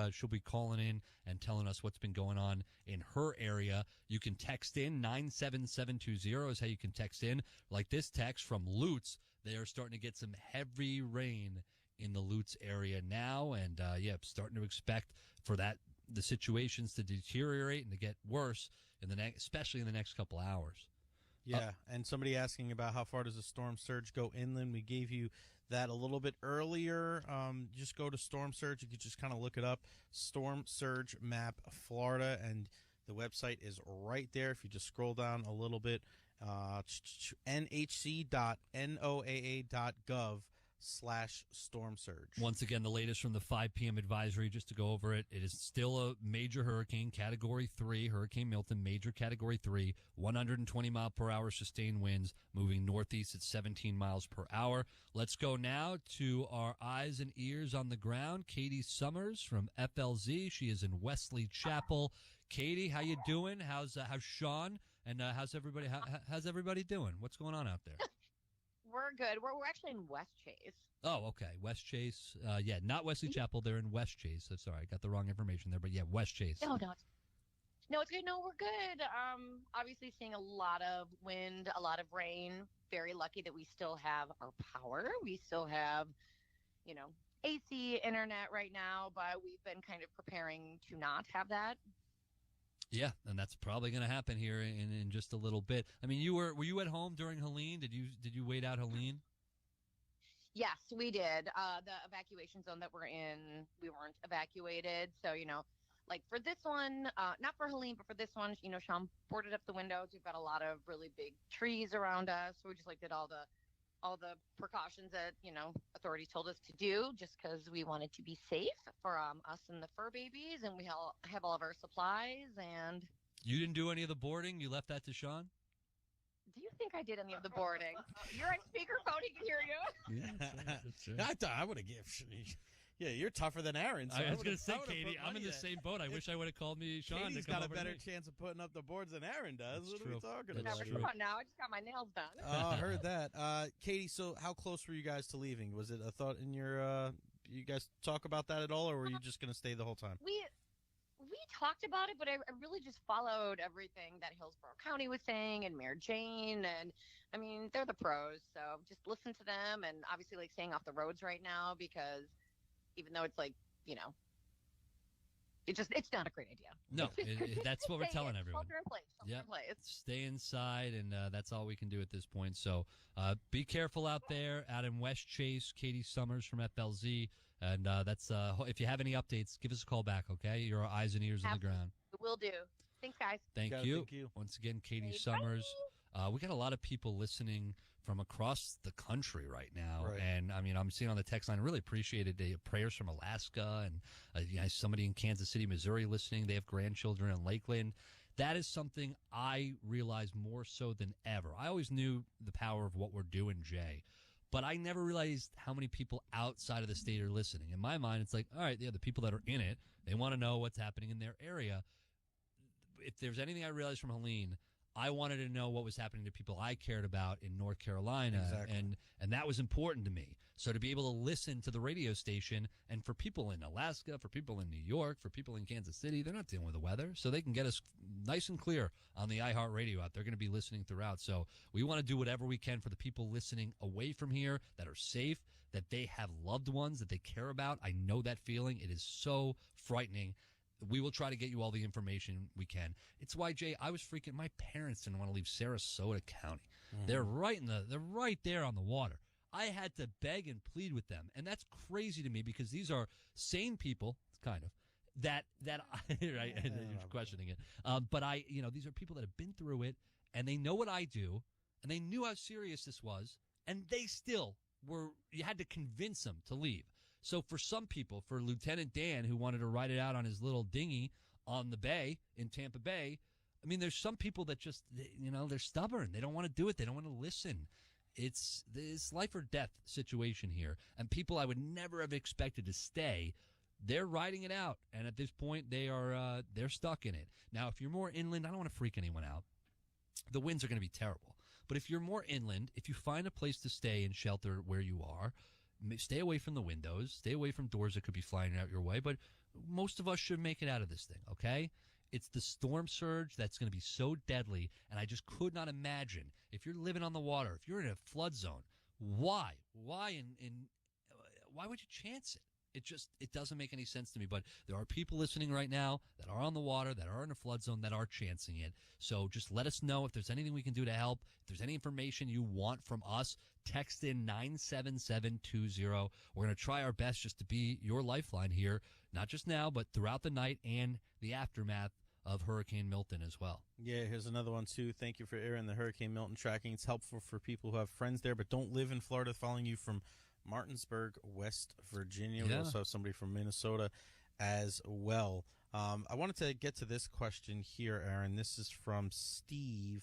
calling in and telling us what's been going on in her area. You can text in 97720 is how you can text in. Like this text from Lutz, they are starting to get some heavy rain in the Lutz area now, and starting to expect for the situations to deteriorate and to get worse especially in the next couple hours. Yeah, and somebody asking about how far does the storm surge go inland. We gave you that a little bit earlier. Just go to Storm Surge. You could just kind of look it up, Storm Surge Map Florida, and the website is right there. If you just scroll down a little bit, nhc.noaa.gov/storm surge. Once again, the latest from the 5 p.m. advisory, just to go over it. It is still a major hurricane, Category 3, Hurricane Milton, major Category 3, 120-mile-per-hour sustained winds, moving northeast at 17 miles per hour. Let's go now to our eyes and ears on the ground. Katie Summers from FLZ. She is in Wesley Chapel. Katie, how you doing? How's Sean? And how's everybody doing? What's going on out there? We're good. We're actually in West Chase. Oh, okay. West Chase. Not Wesley Chapel. They're in West Chase. So sorry, I got the wrong information there. But yeah, West Chase. No, it's good. No, we're good. Obviously seeing a lot of wind, a lot of rain. Very lucky that we still have our power. We still have, AC internet right now, but we've been kind of preparing to not have that. Yeah, and that's probably going to happen here in just a little bit. I mean, were you at home during Helene? Did you wait out Helene? Yes, we did. The evacuation zone that we're in, we weren't evacuated. So, like for this one, not for Helene, but for this one, Sean boarded up the windows. We've got a lot of really big trees around us. So we just did all the precautions that, authorities told us to do just because we wanted to be safe for us and the fur babies. And we have all of our supplies. And you didn't do any of the boarding? You left that to Sean? Do you think I did any of the boarding? You're on speakerphone. He can hear you. Yeah, that's right. I thought I would have given. Yeah, you're tougher than Aaron. So I was going to say, Katie, I'm in the same boat. I wish I would have called me Sean. Katie's to come got a over better me. chance of putting up the boards than Aaron does. That's what true. are we talking That's about? true. Come on now. I just got my nails done. Oh, I heard that. Katie, so how close were you guys to leaving? Was it a thought in your you guys talk about that at all, or were you just going to stay the whole time? We talked about it, but I really just followed everything that Hillsborough County was saying and Mayor Jane. And I mean, they're the pros. So just listen to them, and obviously staying off the roads right now, because even though it's it's not a great idea. No, that's what we're telling everyone. Shelter in place. Shelter in place. Stay inside, and that's all we can do at this point. So be careful out there, out in West Chase. Katie Summers from FLZ. And that's if you have any updates, give us a call back, okay? You're our eyes and ears on the ground. Will do. Thanks, guys. Thank Thank you. you. Once again, Katie Bye. Summers. We got a lot of people listening from across the country right now. Right. And, I mean, I'm seeing on the text line, I really appreciated the prayers from Alaska and somebody in Kansas City, Missouri listening. They have grandchildren in Lakeland. That is something I realize more so than ever. I always knew the power of what we're doing, Jay. But I never realized how many people outside of the state are listening. In my mind, it's like, all right, the people that are in it, they want to know what's happening in their area. If there's anything I realized from Helene, I wanted to know what was happening to people I cared about in North Carolina. Exactly. And that was important to me. So to be able to listen to the radio station, and for people in Alaska, for people in New York, for people in Kansas City, they're not dealing with the weather. So they can get us nice and clear on the iHeartRadio app. They're going to be listening throughout. So we want to do whatever we can for the people listening away from here that are safe, that they have loved ones that they care about. I know that feeling. It is so frightening. We will try to get you all the information we can. It's why, Jay, I was freaking. My parents didn't want to leave Sarasota County. Mm-hmm. They're right there on the water. I had to beg and plead with them, and that's crazy to me because these are sane people, kind of. That right? You're questioning it, but these are people that have been through it, and they know what I do, and they knew how serious this was, and they still were. You had to convince them to leave. So for some people, for Lieutenant Dan, who wanted to ride it out on his little dinghy on the bay in Tampa Bay, I mean, there's some people that just, they're stubborn. They don't want to do it. They don't want to listen. It's this life or death situation here. And people I would never have expected to stay they're riding it out, and at this point, they're stuck in it. Now, if you're more inland, I don't want to freak anyone out. The winds are going to be terrible. But if you're more inland, if you find a place to stay and shelter where you are, stay away from the windows, stay away from doors that could be flying out your way. But most of us should make it out of this thing, okay? It's the storm surge that's going to be so deadly, and I just could not imagine if you're living on the water, if you're in a flood zone, why would you chance it? It doesn't make any sense to me. But there are people listening right now that are on the water, that are in a flood zone, that are chancing it. So just let us know if there's anything we can do to help. If there's any information you want from us, text in 97720. We're going to try our best just to be your lifeline here, not just now, but throughout the night and the aftermath of Hurricane Milton as well. Yeah, here's another one, too. Thank you for airing the Hurricane Milton tracking. It's helpful for people who have friends there but don't live in Florida, following you from Martinsburg, West Virginia. We also have somebody from Minnesota as well. I wanted to get to this question here, Aaron. This is from Steve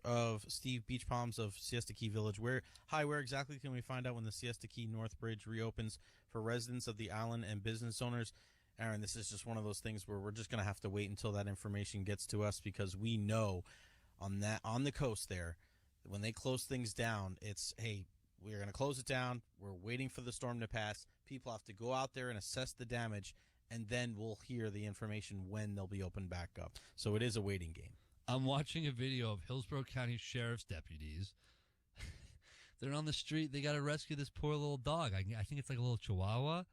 of Steve Beach Palms of Siesta Key Village. Where exactly can we find out when the Siesta Key North Bridge reopens for residents of the island and business owners? Aaron, this is just one of those things where we're just going to have to wait until that information gets to us, because we know on the coast there, when they close things down, it's, hey, we're going to close it down. We're waiting for the storm to pass. People have to go out there and assess the damage, and then we'll hear the information when they'll be opened back up. So it is a waiting game. I'm watching a video of Hillsborough County Sheriff's deputies. They're on the street. They got to rescue this poor little dog. I think it's like a little chihuahua.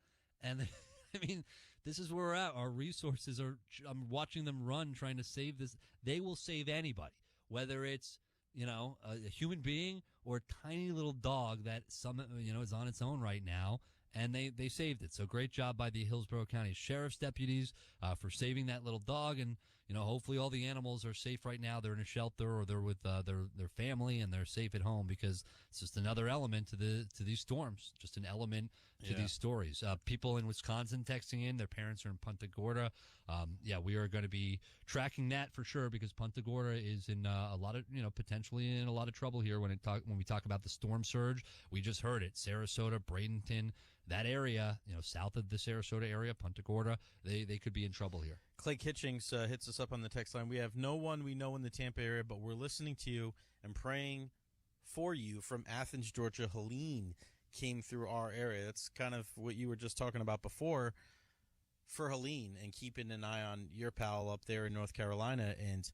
And I mean, this is where we're at. Our resources are, I'm watching them run trying to save this. They will save anybody, whether it's, a human being or a tiny little dog that is on its own right now, and they saved it. So great job by the Hillsborough County Sheriff's deputies for saving that little dog, and hopefully all the animals are safe right now. They're in a shelter or they're with their family and they're safe at home, because it's just another element to these storms, just an element to these stories. People in Wisconsin texting in, their parents are in Punta Gorda. We are going to be tracking that for sure, because Punta Gorda is in a lot of potentially in a lot of trouble here when we talk about the storm surge. We just heard it, Sarasota, Bradenton, that area, south of the Sarasota area, Punta Gorda, they could be in trouble here. Clay Kitchings hits us up on the text line. We have no one we know in the Tampa area, but we're listening to you and praying for you from Athens, Georgia. Helene came through our area. That's kind of what you were just talking about before for Helene, and keeping an eye on your pal up there in North Carolina. And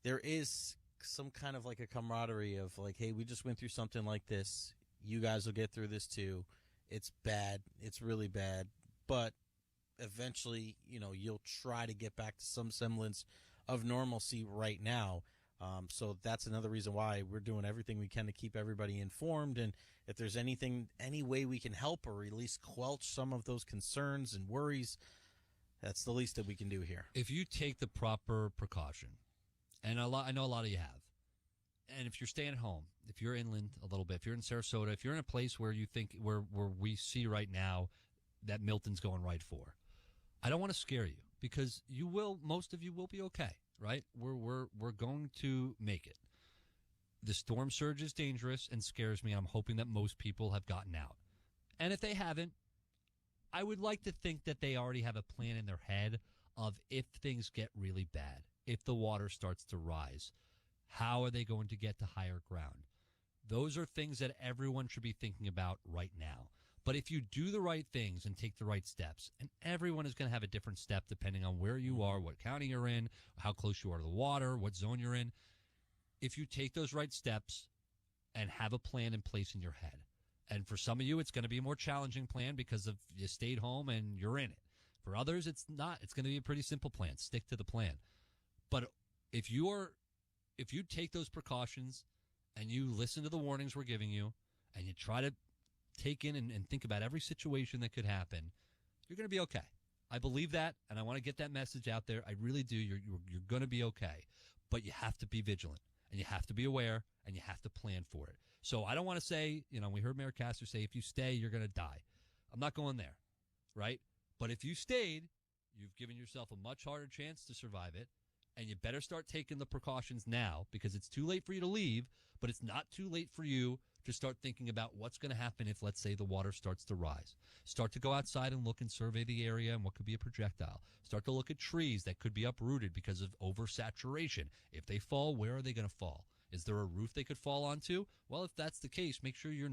there is some kind of like a camaraderie of like, hey, we just went through something like this. You guys will get through this too. It's bad. It's really bad. But eventually, you'll try to get back to some semblance of normalcy right now. So that's another reason why we're doing everything we can to keep everybody informed. And if there's any way we can help or at least quelch some of those concerns and worries, that's the least that we can do here. If you take the proper precaution, and I know a lot of you have, and if you're staying at home, if you're inland a little bit, if you're in Sarasota, if you're in a place where you think where we see right now that Milton's going right for, I don't want to scare you, because most of you will be okay, right? We're going to make it. The storm surge is dangerous and scares me. I'm hoping that most people have gotten out. And if they haven't, I would like to think that they already have a plan in their head of if things get really bad, if the water starts to rise, how are they going to get to higher ground? Those are things that everyone should be thinking about right now. But if you do the right things and take the right steps, and everyone is going to have a different step depending on where you are, what county you're in, how close you are to the water, what zone you're in. If you take those right steps and have a plan in place in your head, and for some of you, it's going to be a more challenging plan because of you stayed home and you're in it. For others, it's not. It's going to be a pretty simple plan. Stick to the plan. But if you take those precautions and you listen to the warnings we're giving you, and you try to take in and think about every situation that could happen, you're going to be okay. I believe that, and I want to get that message out there. I really do. You're going to be okay. But you have to be vigilant, and you have to be aware, and you have to plan for it. So I don't want to say, we heard Mayor Castor say, if you stay, you're going to die. I'm not going there, right? But if you stayed, you've given yourself a much harder chance to survive it. And you better start taking the precautions now, because it's too late for you to leave, but it's not too late for you to start thinking about what's going to happen if, let's say, the water starts to rise. Start to go outside and look and survey the area and what could be a projectile. Start to look at trees that could be uprooted because of oversaturation. If they fall, where are they going to fall? Is there a roof they could fall onto? Well, if that's the case, make sure you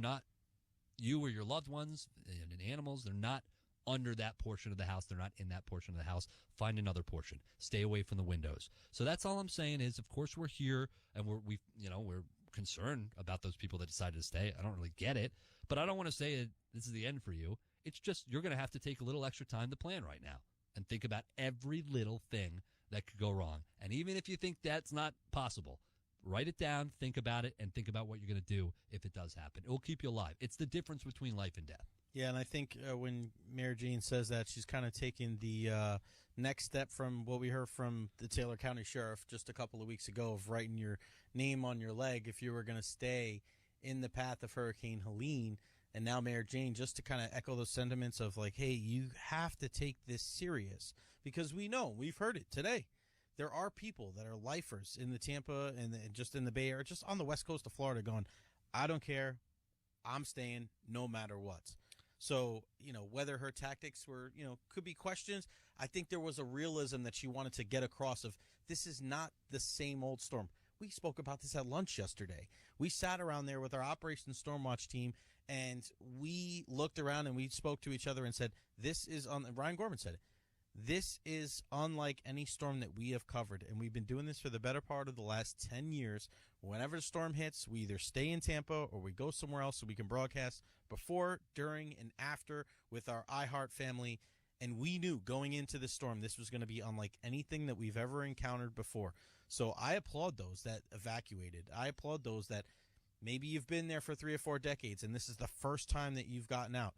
or your loved ones and animals, they're not under that portion of the house. They're not in that portion of the house. Find another portion. Stay away from the windows. So that's all I'm saying is, of course, we're here and we're concerned about those people that decided to stay. I don't really get it, but I don't want to say this is the end for you. It's just you're going to have to take a little extra time to plan right now and think about every little thing that could go wrong. And even if you think that's not possible, write it down, think about it, and think about what you're going to do if it does happen. It will keep you alive. It's the difference between life and death. Yeah, and I think when Mary Jane says that, she's kind of taking the next step from what we heard from the Taylor County Sheriff just a couple of weeks ago of writing your name on your leg if you were going to stay in the path of Hurricane Helene. And now Mayor Jane, just to kind of echo those sentiments of like, hey, you have to take this serious because we know, we've heard it today. There are people that are lifers in the Tampa and just in the Bay Area, just on the west coast of Florida going, I don't care. I'm staying no matter what. So, whether her tactics were, could be questions. I think there was a realism that she wanted to get across of this is not the same old storm. We spoke about this at lunch yesterday. We sat around there with our Operation Stormwatch team and we looked around and we spoke to each other and said, Ryan Gorman said it. This is unlike any storm that we have covered, and we've been doing this for the better part of the last 10 years. Whenever the storm hits, we either stay in Tampa or we go somewhere else so we can broadcast before, during, and after with our iHeart family. And we knew going into the storm this was going to be unlike anything that we've ever encountered before. So I applaud those that evacuated. I applaud those that maybe you've been there for 3 or 4 decades, and this is the first time that you've gotten out.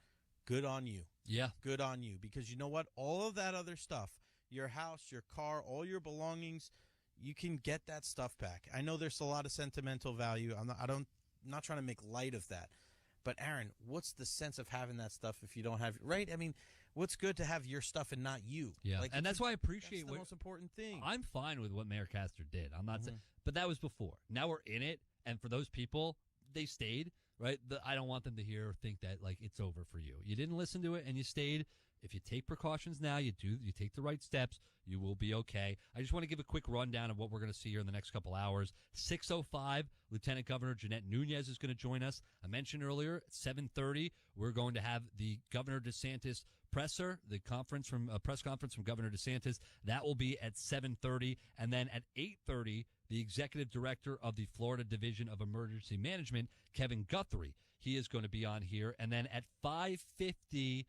Good on you. Yeah. Good on you. Because you know what? All of that other stuff, your house, your car, all your belongings, you can get that stuff back. I know there's a lot of sentimental value. I'm not trying to make light of that. But Aaron, what's the sense of having that stuff if you don't have, right? I mean, what's good to have your stuff and not you? Yeah. And that's why I appreciate that's the most important thing. I'm fine with what Mayor Castor did. I'm not saying, but that was before. Now we're in it. And for those people, they stayed. Right? I don't want them to hear or think that like it's over for you. You didn't listen to it and you stayed. If you take precautions now, you take the right steps, you will be okay. I just want to give a quick rundown of what we're going to see here in the next couple hours. 6:05, Lieutenant Governor Jeanette Nunez is going to join us. I mentioned earlier at 7:30, we're going to have the Governor DeSantis presser, the press conference from Governor DeSantis. That will be at 7:30, and then at 8:30. The executive director of the Florida Division of Emergency Management, Kevin Guthrie. He is going to be on here. And then at 5:50,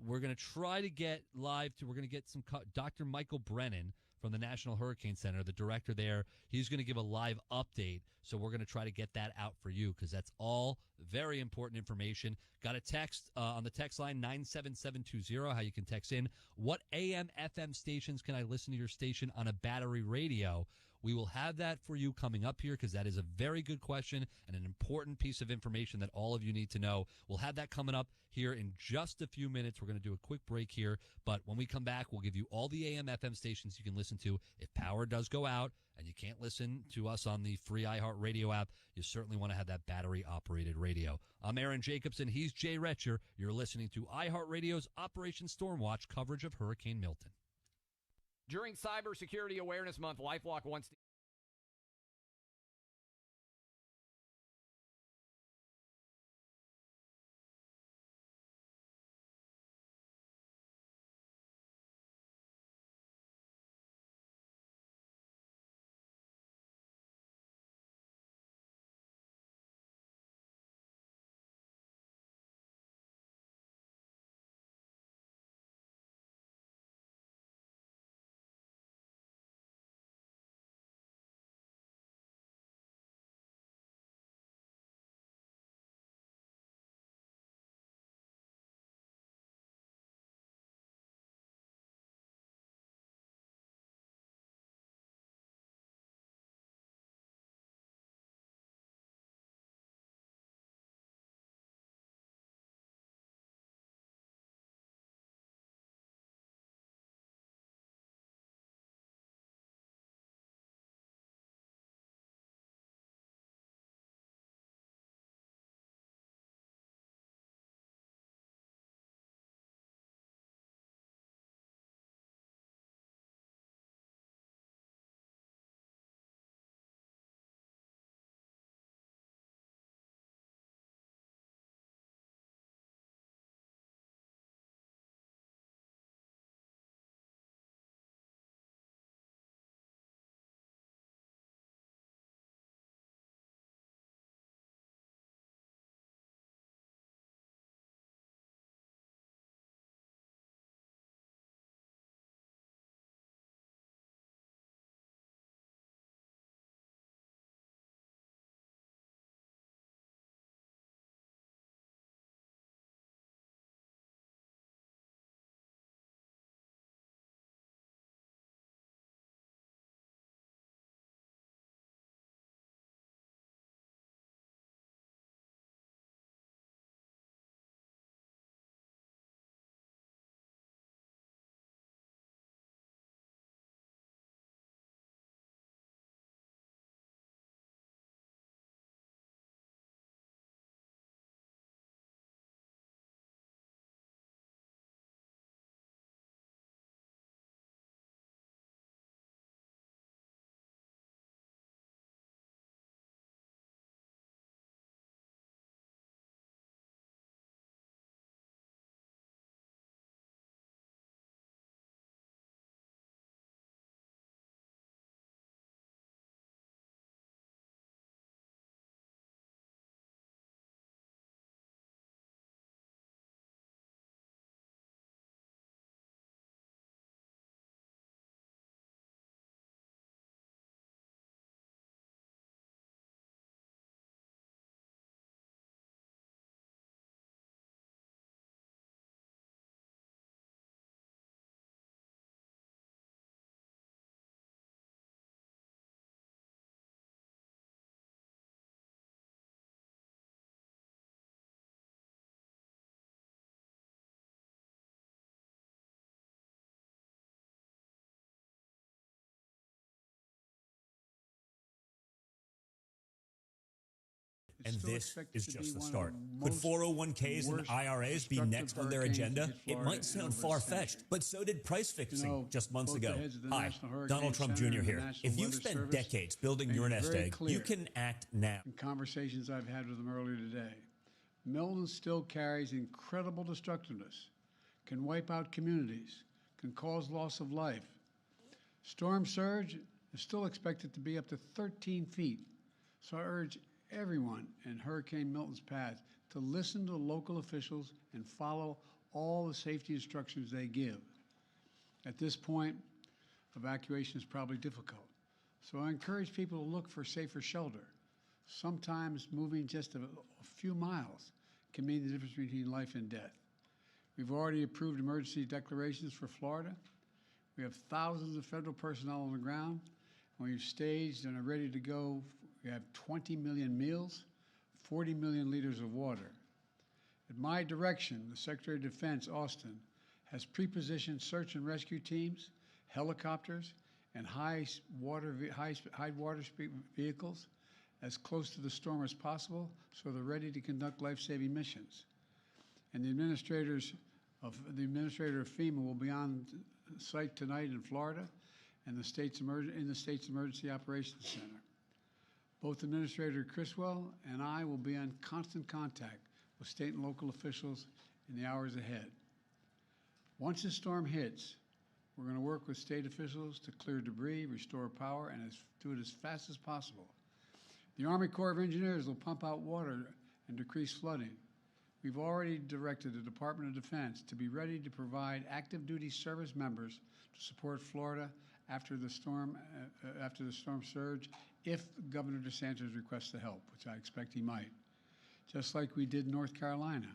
we're going to try to get we're going to get some Dr. Michael Brennan from the National Hurricane Center, the director there. He's going to give a live update. So we're going to try to get that out for you because that's all very important information. Got a text on the text line 97720, how you can text in. What AM, FM stations can I listen to your station on a battery radio? We will have that for you coming up here because that is a very good question and an important piece of information that all of you need to know. We'll have that coming up here in just a few minutes. We're going to do a quick break here, but when we come back, we'll give you all the AM, FM stations you can listen to. If power does go out and you can't listen to us on the free iHeart Radio app, you certainly want to have that battery-operated radio. I'm Aaron Jacobson. He's Jay Retcher. You're listening to iHeart Radio's Operation Stormwatch coverage of Hurricane Milton. During Cybersecurity Awareness Month, LifeLock wants to And this is just the start. Could 401ks and IRAs be next on their agenda? It might sound far-fetched, but so did price fixing just months ago. Hi, Donald Trump Jr. here. If you've spent decades building your nest egg, you can act now. In conversations I've had with them earlier today, Milton still carries incredible destructiveness, can wipe out communities, can cause loss of life. Storm surge is still expected to be up to 13 feet. So I urge everyone in Hurricane Milton's path to listen to local officials and follow all the safety instructions they give. At this point, evacuation is probably difficult. So I encourage people to look for safer shelter. Sometimes moving just a few miles can mean the difference between life and death. We've already approved emergency declarations for Florida. We have thousands of federal personnel on the ground, and we've staged and are ready to go. We have 20 million meals, 40 million liters of water. At my direction, the Secretary of Defense, Austin, has pre-positioned search and rescue teams, helicopters, and high water speed vehicles as close to the storm as possible, so they're ready to conduct life-saving missions. And the administrator of FEMA will be on site tonight in Florida, and in the state's Emergency Operations Center. Both Administrator Criswell and I will be in constant contact with state and local officials in the hours ahead. Once the storm hits, we're going to work with state officials to clear debris, restore power, and do it as fast as possible. The Army Corps of Engineers will pump out water and decrease flooding. We've already directed the Department of Defense to be ready to provide active duty service members to support Florida after the storm surge, if Governor DeSantis requests the help, which I expect he might, just like we did in North Carolina.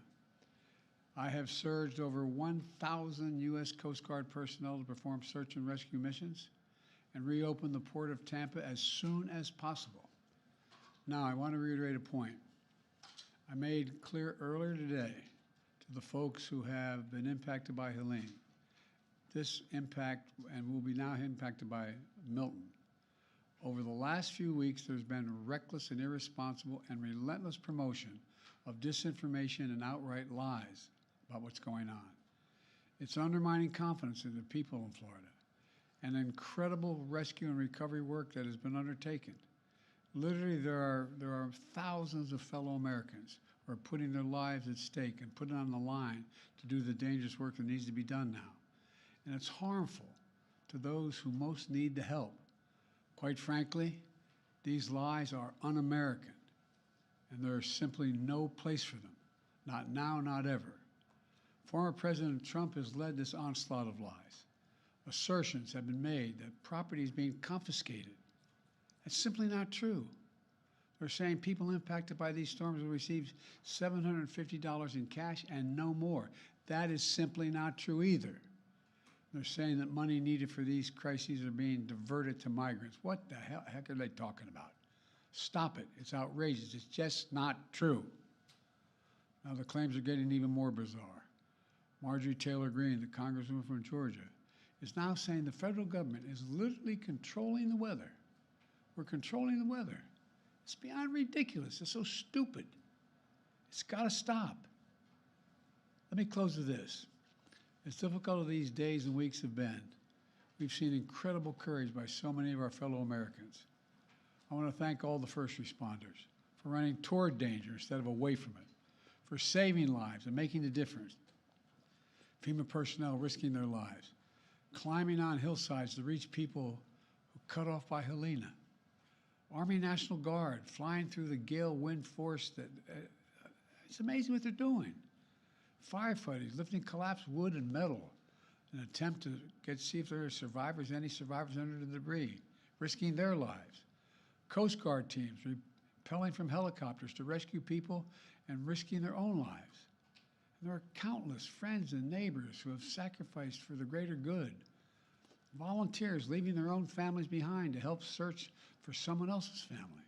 I have surged over 1,000 U.S. Coast Guard personnel to perform search and rescue missions and reopen the port of Tampa as soon as possible. Now, I want to reiterate a point I made clear earlier today to the folks who have been impacted by Helene. This impact, and will be now impacted by Milton. Over the last few weeks, there's been reckless and irresponsible and relentless promotion of disinformation and outright lies about what's going on. It's undermining confidence in the people in Florida and incredible rescue and recovery work that has been undertaken. Literally, there are thousands of fellow Americans who are putting their lives at stake and putting on the line to do the dangerous work that needs to be done now. And it's harmful to those who most need the help. Quite frankly, these lies are un-American, and there is simply no place for them. Not now, not ever. Former President Trump has led this onslaught of lies. Assertions have been made that property is being confiscated. That's simply not true. They're saying people impacted by these storms will receive $750 in cash and no more. That is simply not true either. They're saying that money needed for these crises are being diverted to migrants. What the heck are they talking about? Stop it. It's outrageous. It's just not true. Now the claims are getting even more bizarre. Marjorie Taylor Greene, the congresswoman from Georgia, is now saying the federal government is literally controlling the weather. We're controlling the weather. It's beyond ridiculous. It's so stupid. It's got to stop. Let me close with this. As difficult as these days and weeks have been, we've seen incredible courage by so many of our fellow Americans. I want to thank all the first responders for running toward danger instead of away from it, for saving lives and making a difference. FEMA personnel risking their lives, climbing on hillsides to reach people who cut off by Helene. Army National Guard flying through the gale wind force that it's amazing what they're doing. Firefighters lifting collapsed wood and metal in an attempt to see if there are survivors, any survivors under the debris, risking their lives. Coast Guard teams rappelling from helicopters to rescue people and risking their own lives. And there are countless friends and neighbors who have sacrificed for the greater good. Volunteers leaving their own families behind to help search for someone else's family.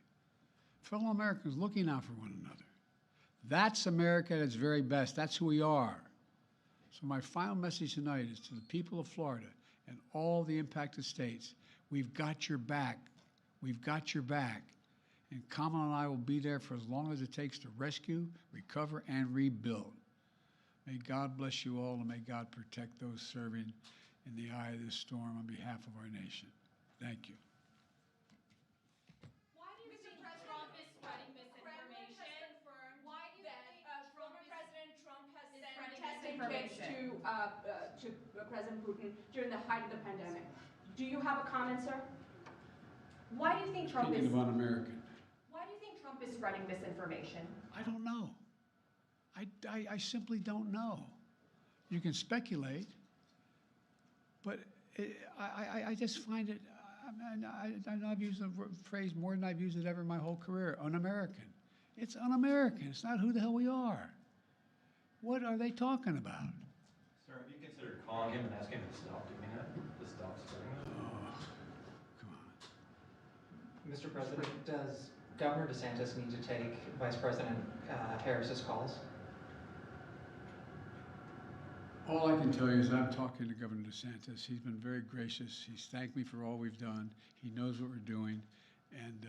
Fellow Americans looking out for one another. That's America at its very best. That's who we are. So my final message tonight is to the people of Florida and all the impacted states. We've got your back. We've got your back. And Kamala and I will be there for as long as it takes to rescue, recover, and rebuild. May God bless you all, and may God protect those serving in the eye of this storm on behalf of our nation. Thank you. Why do you think Trump is spreading misinformation? Why do you think former President Trump has sent testing kits to President Putin during the height of the pandemic? Do you have a comment, sir? Why do you think Trump Speaking is? about American. Why do you think Trump is spreading misinformation? I don't know. I simply don't know. You can speculate, but I just find it, I know I've used the phrase more than I've used it ever in my whole career, un-American. It's un-American. It's not who the hell we are. What are they talking about? Sir, have you considered calling him and asking him to stop doing that? To stop spreading it? Oh, come on. Mr. President, does Governor DeSantis need to take Vice President Harris's calls? All I can tell you is I'm talking to Governor DeSantis. He's been very gracious. He's thanked me for all we've done. He knows what we're doing, and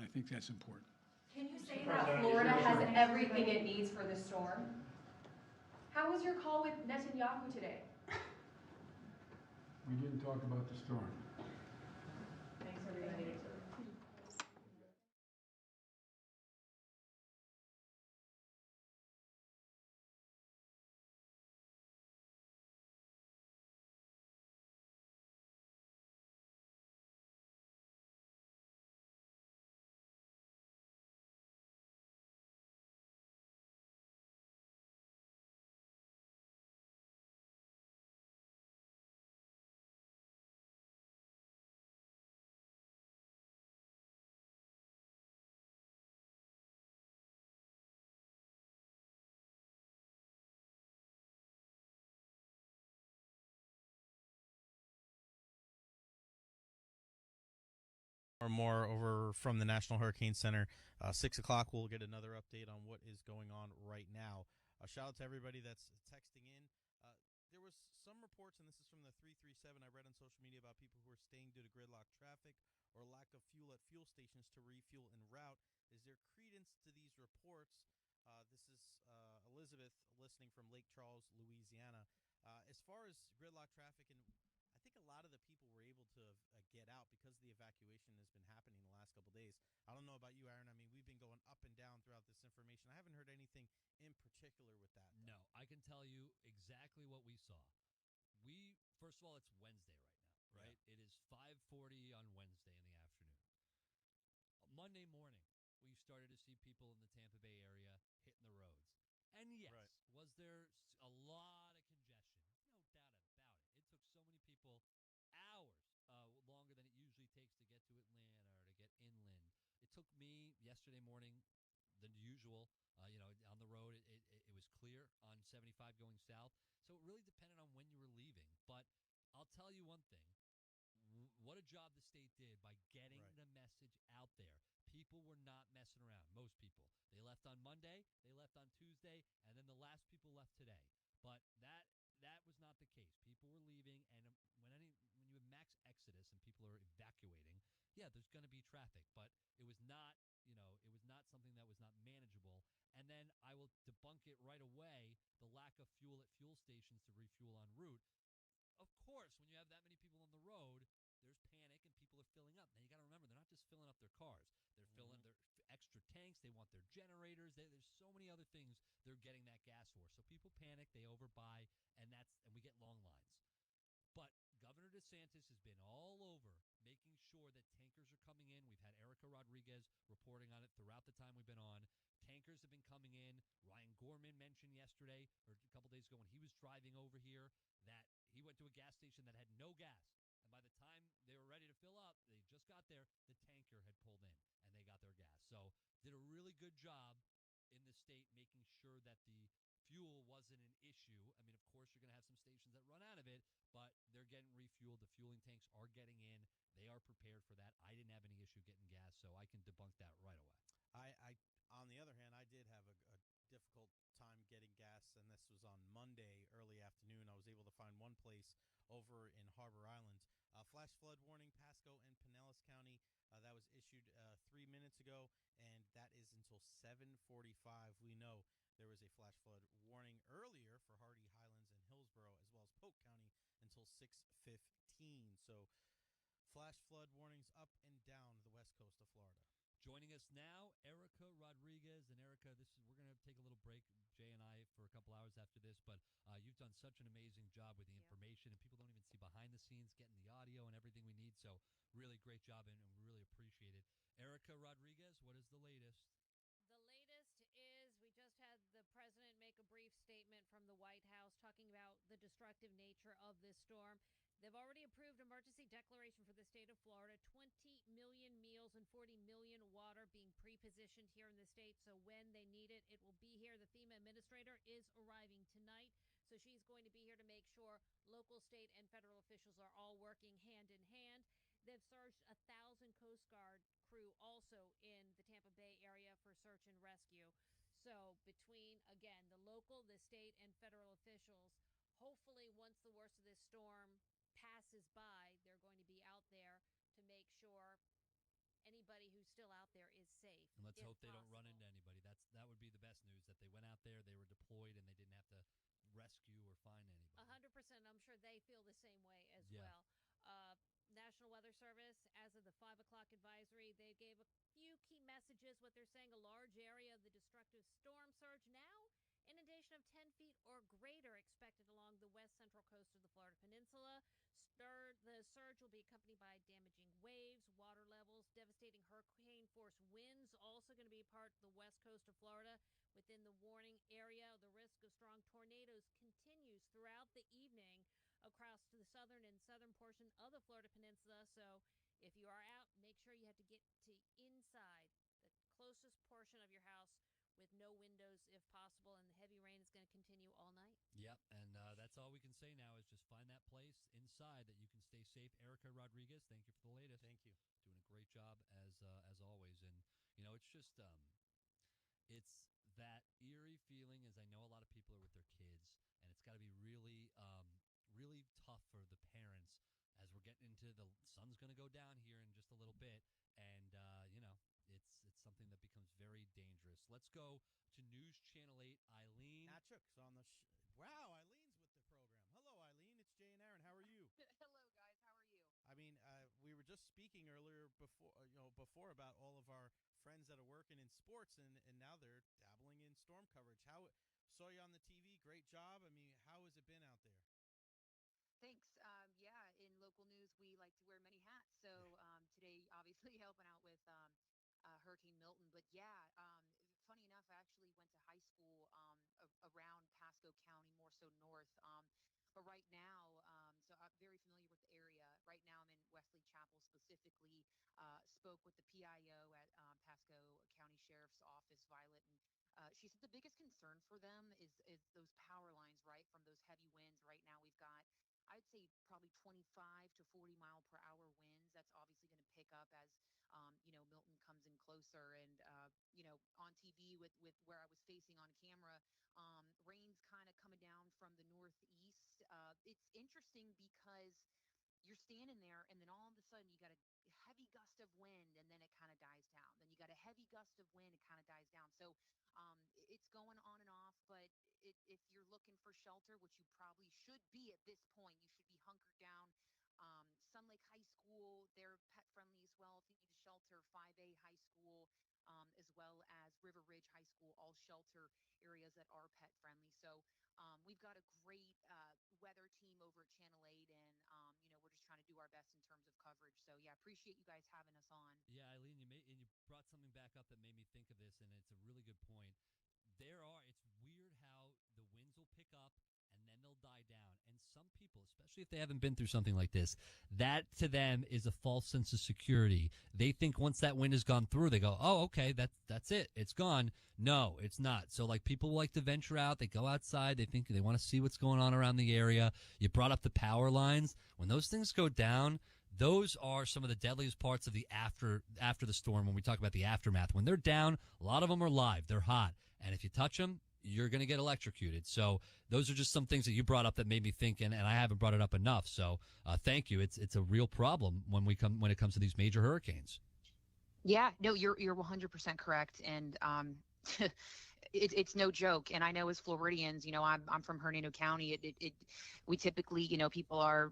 I think that's important. Can you say that Florida has everything it needs for the storm? How was your call with Netanyahu today? We didn't talk about the storm. Thanks, everybody. Or more over from the National Hurricane Center. 6 o'clock, we'll get another update on what is going on right now. Shout out to everybody that's texting in. There was some reports, and this is from the 337 I read on social media, about people who are staying due to gridlock traffic or lack of fuel at fuel stations to refuel en route. Is there credence to these reports? This is Elizabeth listening from Lake Charles, Louisiana. As far as gridlock traffic, and I think a lot of the people were able to get out because the evacuation has been happening the last couple of days. I don't know about you, Aaron. I mean, we've been going up and down throughout this information. I haven't heard anything in particular with that. No, I can tell you exactly what we saw. First of all, it's Wednesday right now, right? Yeah. It is 5:40 on Wednesday in the afternoon. Monday morning, we started to see people in the Tampa Bay area hitting the roads. And yes, was there a lot of congestion? No doubt about it. It took so many people hours longer than it usually takes to get to Atlanta or to get inland. It took me yesterday morning than usual. On the road, it was clear on 75 going south. So it really depended on when you were leaving. But I'll tell you one thing. What a job the state did by getting the message out there. People were not messing around, most people. They left on Monday, they left on Tuesday, and then the last people left today. But that was not the case. People were leaving, and when you have max exodus and people are evacuating, yeah, there's going to be traffic. But it was not, it was not something that was not manageable. And then I will debunk it right away, the lack of fuel at fuel stations to refuel en route. Of course, when you have that many people on the road, there's panic and people are filling up. Now, you got to remember, they're not just filling up their cars. They're filling their extra tanks. They want their generators. There's so many other things they're getting that gas for. So people panic, they overbuy, and we get long lines. But Governor DeSantis has been all over making sure that tankers are coming in. We've had Erica Rodriguez reporting on it throughout the time we've been on. Tankers have been coming in. Ryan Gorman mentioned yesterday, or a couple days ago when he was driving over here, that he went to a gas station that had no gas. And by the time they were ready to fill up, they just got there, the tanker had pulled in, and they got their gas. So did a really good job in the state making sure that the fuel wasn't an issue. I mean, of course, you're going to have some stations that run out of it, but they're getting refueled. The fueling tanks are getting in. They are prepared for that. I didn't have any issue getting gas, so I can debunk that right away. On the other hand, I did have a difficult time getting gas, and this was on Monday, early afternoon. I was able to find one place over in Harbor Island. Flash flood warning, Pasco and Pinellas County. That was issued 3 minutes ago, and that is until 7:45. We know there was a flash flood warning earlier for Hardy, Highlands, and Hillsborough, as well as Polk County, until 6:15. So flash flood warnings up and down the west coast of Florida. Joining us now, Erica Rodriguez. And Erica, we're going to take a little break, Jay and I, for a couple hours after this. But you've done such an amazing job with the information, and people don't even see behind the scenes, getting the audio and everything we need. So really great job, and we really appreciate it. Erica Rodriguez, what is the latest? The latest is we just had the president make a brief statement from the White House talking about the destructive nature of this storm. They've already approved emergency declaration for the state of Florida, 20 million meals and 40 million water being pre-positioned here in the state. So when they need it, it will be here. The FEMA administrator is arriving tonight. So she's going to be here to make sure local, state, and federal officials are all working hand in hand. They've surged 1,000 Coast Guard crew also in the Tampa Bay area for search and rescue. So between, again, the local, the state, and federal officials, hopefully once the worst of this storm passes by, they're going to be out there to make sure anybody who's still out there is safe. And let's hope they don't run into anybody. That would be the best news, that they went out there, they were deployed, and they didn't have to rescue or find anybody. 100%. I'm sure they feel the same way as well. National Weather Service, as of the 5 o'clock advisory, they gave a few key messages. What they're saying, a large area of the destructive storm surge now. Inundation of 10 feet or greater expected along the west central coast of the Florida Peninsula. The surge will be accompanied by damaging waves, water levels, devastating hurricane-force winds, also going to be part of the west coast of Florida. Within the warning area, the risk of strong tornadoes continues throughout the evening across to the southern and southern portion of the Florida Peninsula. So if you are out, make sure you have to get to inside the closest portion of your house with no windows if possible, and the heavy rain is going to continue all night. Yep, and that's all we can say now is just find that place inside that you can stay safe. Erica Rodriguez, thank you for the latest. Thank you. Doing a great job as always. And, it's just it's that eerie feeling, as I know a lot of people are with their kids, and it's got to be really, really tough for the parents as we're getting into the sun's going to go down here in just a little bit, and, it's something that becomes very dangerous. Let's go to News Channel 8. Eileen. Nachuk's on the Wow, Eileen's with the program. Hello, Eileen. It's Jay and Aaron. How are you? Hello, guys. How are you? I mean, we were just speaking earlier before about all of our friends that are working in sports, and now they're dabbling in storm coverage. Saw you on the TV. Great job. I mean, how has it been out there? Thanks. In local news, we like to wear many hats. So today, obviously, helping out with Hurricane Milton. But funny enough, I actually went to high school around Pasco County, more so north. But right now, so I'm very familiar with the area. Right now, I'm in Wesley Chapel specifically. Spoke with the PIO at Pasco County Sheriff's Office, Violet, and she said the biggest concern for them is those power lines, right, from those heavy winds. Right now, we've got, I'd say, probably 25 to 40 mile per hour winds. That's obviously going to pick up as, Milton comes in closer. And, on TV with where I was facing on camera, rain's kind of coming down from the northeast. It's interesting because you're standing there and then all of a sudden you got a heavy gust of wind and then it kind of dies down. Then you got a heavy gust of wind, it kind of dies down. So it's going on and off, but if you're looking for shelter, which you probably should be at this point, you should be hunkered down. Sun Lake High School, they're pet friendly as well. If you need a shelter, 5A High School, as well as River Ridge High School, all shelter areas that are pet friendly. So we've got a great weather team over at Channel 8, and we're just trying to do our best in terms of coverage. So yeah, appreciate you guys having us on. Yeah, Eileen, you brought something back up that made me think of this, and it's a really good point. It's weird how the winds will pick up and then they'll die down. And some people, especially if they haven't been through something like this, that to them is a false sense of security. They think once that wind has gone through, they go, oh, okay, that's it. It's gone. No, it's not. So like people like to venture out. They go outside. They think they want to see what's going on around the area. You brought up the power lines. When those things go down, those are some of the deadliest parts of the after the storm when we talk about the aftermath. When they're down, a lot of them are live. They're hot. And if you touch them, you're going to get electrocuted. So those are just some things that you brought up that made me think, and I haven't brought it up enough. So thank you. It's a real problem when it comes to these major hurricanes. Yeah, no, you're 100% correct, and it's no joke. And I know as Floridians, I'm from Hernando County. We typically, people are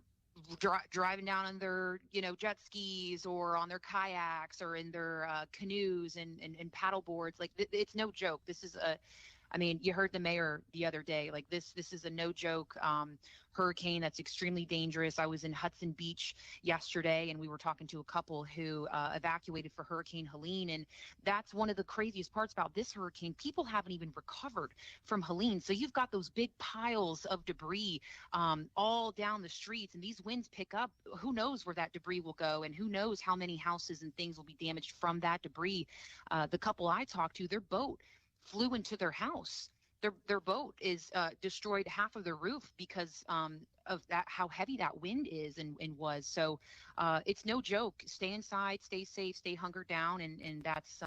driving down on their, jet skis or on their kayaks or in their canoes and paddle boards. Like it's no joke. This is you heard the mayor the other day. Like this is a no joke hurricane that's extremely dangerous. I was in Hudson Beach yesterday, and we were talking to a couple who evacuated for Hurricane Helene, and that's one of the craziest parts about this hurricane. People haven't even recovered from Helene, so you've got those big piles of debris all down the streets, and these winds pick up. Who knows where that debris will go, and who knows how many houses and things will be damaged from that debris. The couple I talked to, their boat flew into their house. Their boat is destroyed half of their roof because of that, how heavy that wind is and was. So it's no joke. Stay inside, stay safe, stay hunkered down, and that's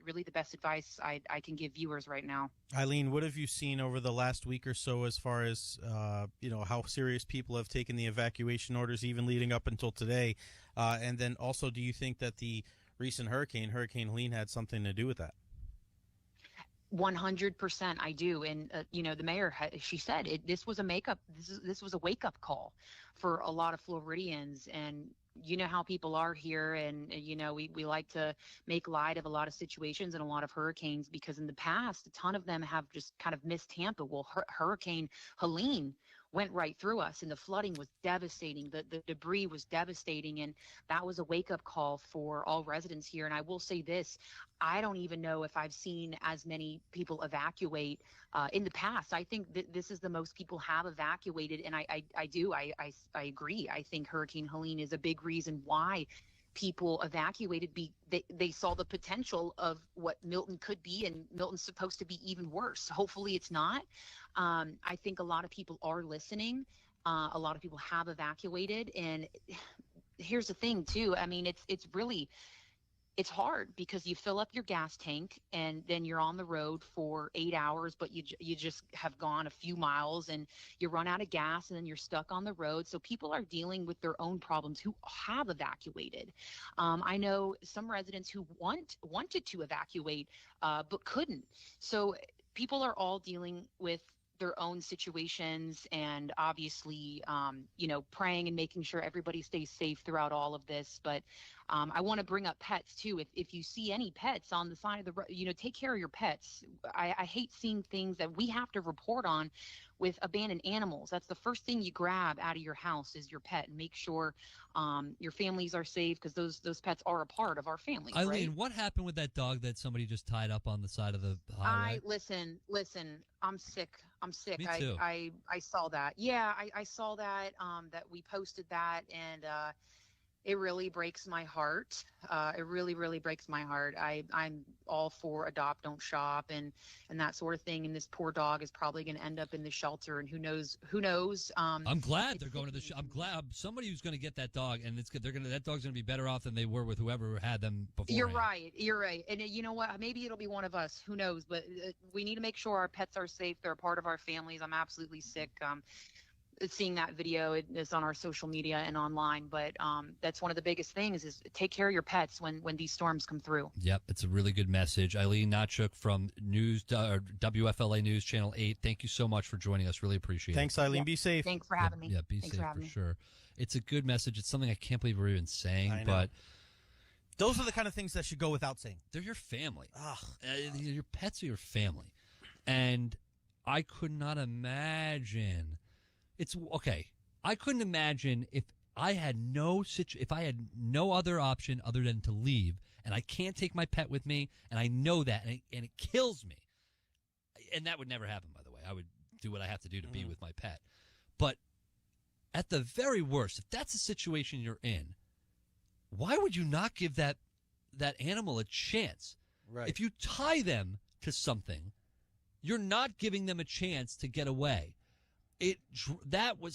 really the best advice I can give viewers right now. Eileen, what have you seen over the last week or so as far as how serious people have taken the evacuation orders, even leading up until today? And then also, do you think that the recent Hurricane Helene, had something to do with that? 100% I do. And, the mayor, she said this was a wake up call for a lot of Floridians. And you know how people are here. And, we like to make light of a lot of situations and a lot of hurricanes because in the past, a ton of them have just kind of missed Tampa. Well, Hurricane Helene went right through us, and the flooding was devastating. The debris was devastating, and that was a wake-up call for all residents here. And I will say this, I don't even know if I've seen as many people evacuate in the past. I think that this is the most people have evacuated, and I agree. I think Hurricane Helene is a big reason why people evacuated. They saw the potential of what Milton could be, and Milton's supposed to be even worse. Hopefully it's not. I think a lot of people are listening. A lot of people have evacuated, and here's the thing too. It's hard because you fill up your gas tank and then you're on the road for 8 hours, but you just have gone a few miles and you run out of gas and then you're stuck on the road. So people are dealing with their own problems who have evacuated. I know some residents who wanted to evacuate but couldn't. So people are all dealing with their own situations and obviously, praying and making sure everybody stays safe throughout all of this. But I want to bring up pets too. If you see any pets on the side of the road, take care of your pets. I hate seeing things that we have to report on with abandoned animals. That's the first thing you grab out of your house is your pet, and make sure your families are safe because those pets are a part of our family. Eileen, right? What happened with that dog that somebody just tied up on the side of the highway? Listen. I'm sick. Me too. I saw that. Yeah, I saw that. That we posted that, and it really breaks my heart. It really, really breaks my heart. I'm all for adopt, don't shop, and that sort of thing. And this poor dog is probably going to end up in the shelter, and who knows? I'm glad they're going to the. I'm glad somebody who's going to get that dog, and that dog's going to be better off than they were with whoever had them before. You're right. And you know what? Maybe it'll be one of us. Who knows? But we need to make sure our pets are safe. They're a part of our families. I'm absolutely sick. Seeing that video, it's on our social media and online, but that's one of the biggest things is take care of your pets when these storms come through. Yep, it's a really good message. Eileen Natchuk from WFLA News Channel 8, thank you so much for joining us. Really appreciate it. Thanks, Eileen. Be safe. Thanks for having me. Yeah, be safe for sure. It's a good message. It's something I can't believe we're even saying, but those are the kind of things that should go without saying. They're your family. Your pets are your family. And I could not imagine... It's okay. I couldn't imagine if I had no other option other than to leave, and I can't take my pet with me, and I know that, and it kills me. And that would never happen, by the way. I would do what I have to do to be with my pet. But at the very worst, if that's the situation you're in, why would you not give that animal a chance? Right. If you tie them to something, you're not giving them a chance to get away.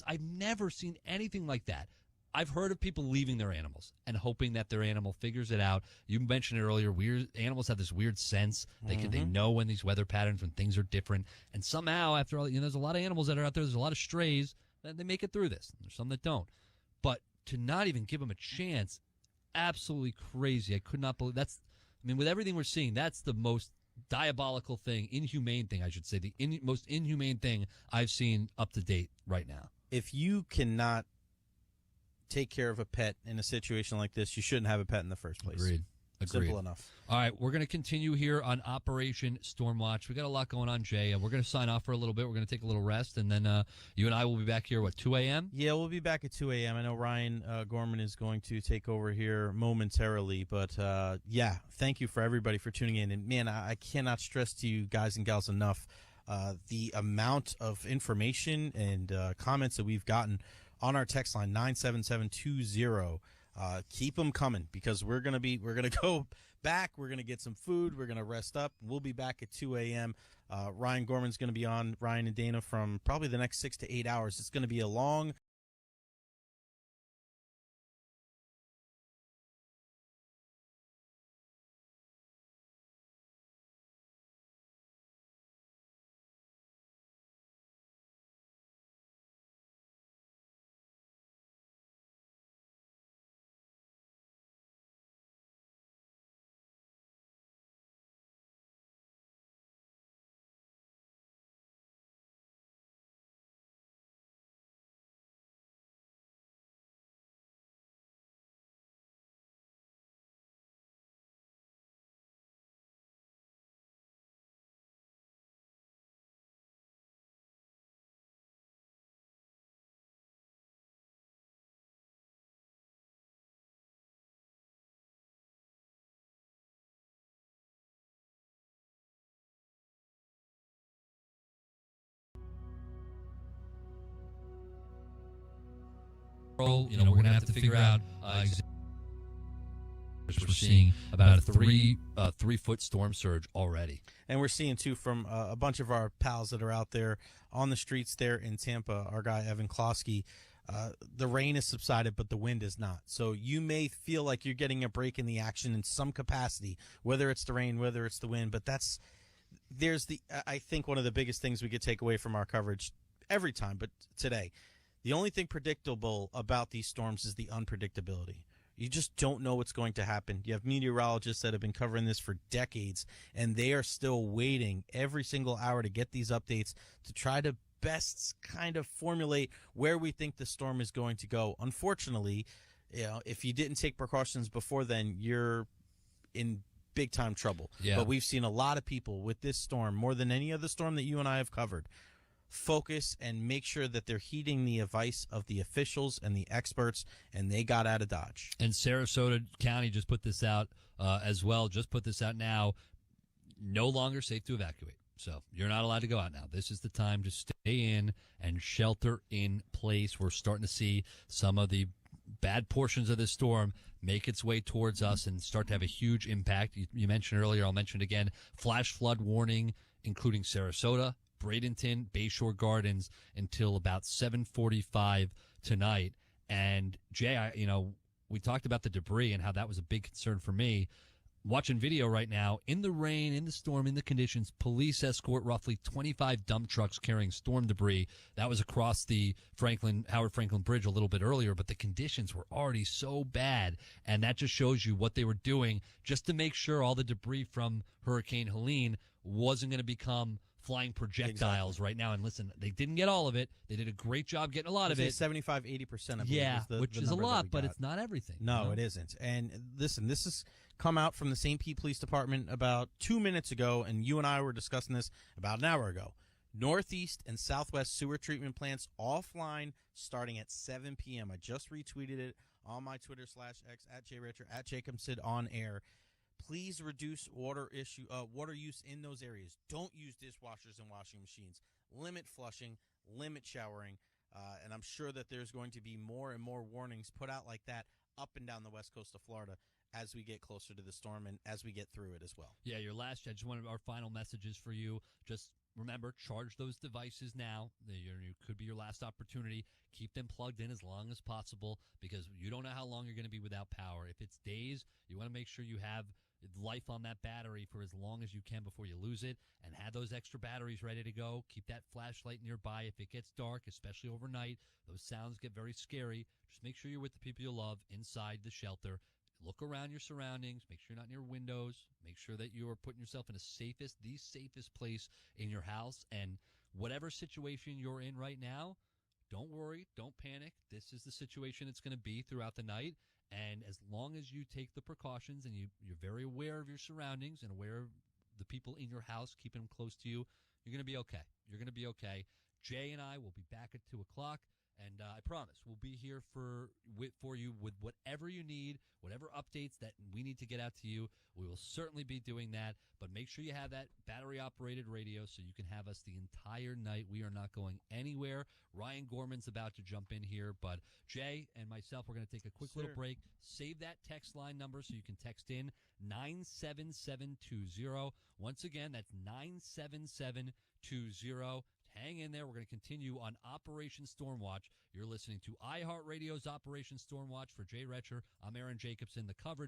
I've never seen anything like that. I've heard of people leaving their animals and hoping that their animal figures it out. You mentioned it earlier. Animals have this weird sense. They know when these weather patterns, when things are different. And somehow, after all, there's a lot of animals that are out there. There's a lot of strays that they make it through this. There's some that don't. But to not even give them a chance, absolutely crazy. I could not believe I mean, with everything we're seeing, that's the most diabolical thing, inhumane thing, I should say, the most inhumane thing I've seen up to date right now. If you cannot take care of a pet in a situation like this, you shouldn't have a pet in the first place. Agreed. Simple enough. All right, we're going to continue here on Operation Stormwatch. We got a lot going on, Jay. We're going to sign off for a little bit. We're going to take a little rest, and then you and I will be back here, 2 a.m.? Yeah, we'll be back at 2 a.m. I know Ryan Gorman is going to take over here momentarily, but yeah, thank you for everybody for tuning in. And, man, I cannot stress to you guys and gals enough the amount of information and comments that we've gotten on our text line, 97720. Keep them coming, because we're gonna go back. We're gonna get some food. We're gonna rest up. We'll be back at 2 a.m. Ryan Gorman's gonna be on, Ryan and Dana, from probably the next 6 to 8 hours. It's gonna be a long. We're going to have to figure out we're seeing about a 3-foot storm surge already. And we're seeing, too, from a bunch of our pals that are out there on the streets there in Tampa, our guy Evan Klosky, the rain has subsided, but the wind is not. So you may feel like you're getting a break in the action in some capacity, whether it's the rain, whether it's the wind. But I think one of the biggest things we could take away from our coverage every time, but today, the only thing predictable about these storms is the unpredictability. You just don't know what's going to happen. You have meteorologists that have been covering this for decades, and they are still waiting every single hour to get these updates to try to best kind of formulate where we think the storm is going to go. Unfortunately, if you didn't take precautions before then, you're in big time trouble. Yeah. But we've seen a lot of people with this storm, more than any other storm that you and I have covered, focus and make sure that they're heeding the advice of the officials and the experts, and they got out of Dodge. And Sarasota County just put this out as well. Just put this out now. No longer safe to evacuate. So you're not allowed to go out now. This is the time to stay in and shelter in place. We're starting to see some of the bad portions of this storm make its way towards us and start to have a huge impact. You mentioned earlier, I'll mention it again, flash flood warning, including Sarasota, Bradenton, Bayshore Gardens, until about 7:45 tonight. And Jay, we talked about the debris and how that was a big concern for me. Watching video right now, in the rain, in the storm, in the conditions, police escort roughly 25 dump trucks carrying storm debris. That was across the Howard Franklin Bridge a little bit earlier, but the conditions were already so bad, and that just shows you what they were doing just to make sure all the debris from Hurricane Helene wasn't going to become flying projectiles right now. And listen, they didn't get all of it. They did a great job getting a lot of it. 75-80%, I believe. Yeah, is which is a lot, but it's not everything. No, it isn't. And listen, this has come out from the St. Pete Police Department about 2 minutes ago, and you and I were discussing this about an hour ago. Northeast and Southwest sewer treatment plants offline starting at 7 p.m. I just retweeted it on my Twitter /X @JRicher @JacobSid on air. Please reduce water use in those areas. Don't use dishwashers and washing machines. Limit flushing, limit showering, and I'm sure that there's going to be more and more warnings put out like that up and down the west coast of Florida as we get closer to the storm and as we get through it as well. Yeah, I just wanted our final messages for you. Just remember, charge those devices now. You could be your last opportunity. Keep them plugged in as long as possible, because you don't know how long you're going to be without power. If it's days, you want to make sure you have life on that battery for as long as you can before you lose it, and have those extra batteries ready to go. Keep that flashlight nearby. If it gets dark, especially overnight, those sounds get very scary. Just make sure you're with the people you love inside the shelter. Look around your surroundings. Make sure you're not near windows. Make sure that you are putting yourself in the safest place in your house. And whatever situation you're in right now, don't worry. Don't panic. This is the situation it's going to be throughout the night. And as long as you take the precautions and you're very aware of your surroundings and aware of the people in your house, keeping them close to you, you're going to be okay. You're going to be okay. Jay and I will be back at 2 o'clock. And I promise we'll be here for you with whatever you need, whatever updates that we need to get out to you. We will certainly be doing that. But make sure you have that battery-operated radio so you can have us the entire night. We are not going anywhere. Ryan Gorman's about to jump in here. But Jay and myself, we're going to take a quick little break. Save that text line number so you can text in 97720. Once again, that's 97720. Hang in there. We're going to continue on Operation Stormwatch. You're listening to iHeartRadio's Operation Stormwatch. For Jay Retcher, I'm Aaron Jacobson. The coverage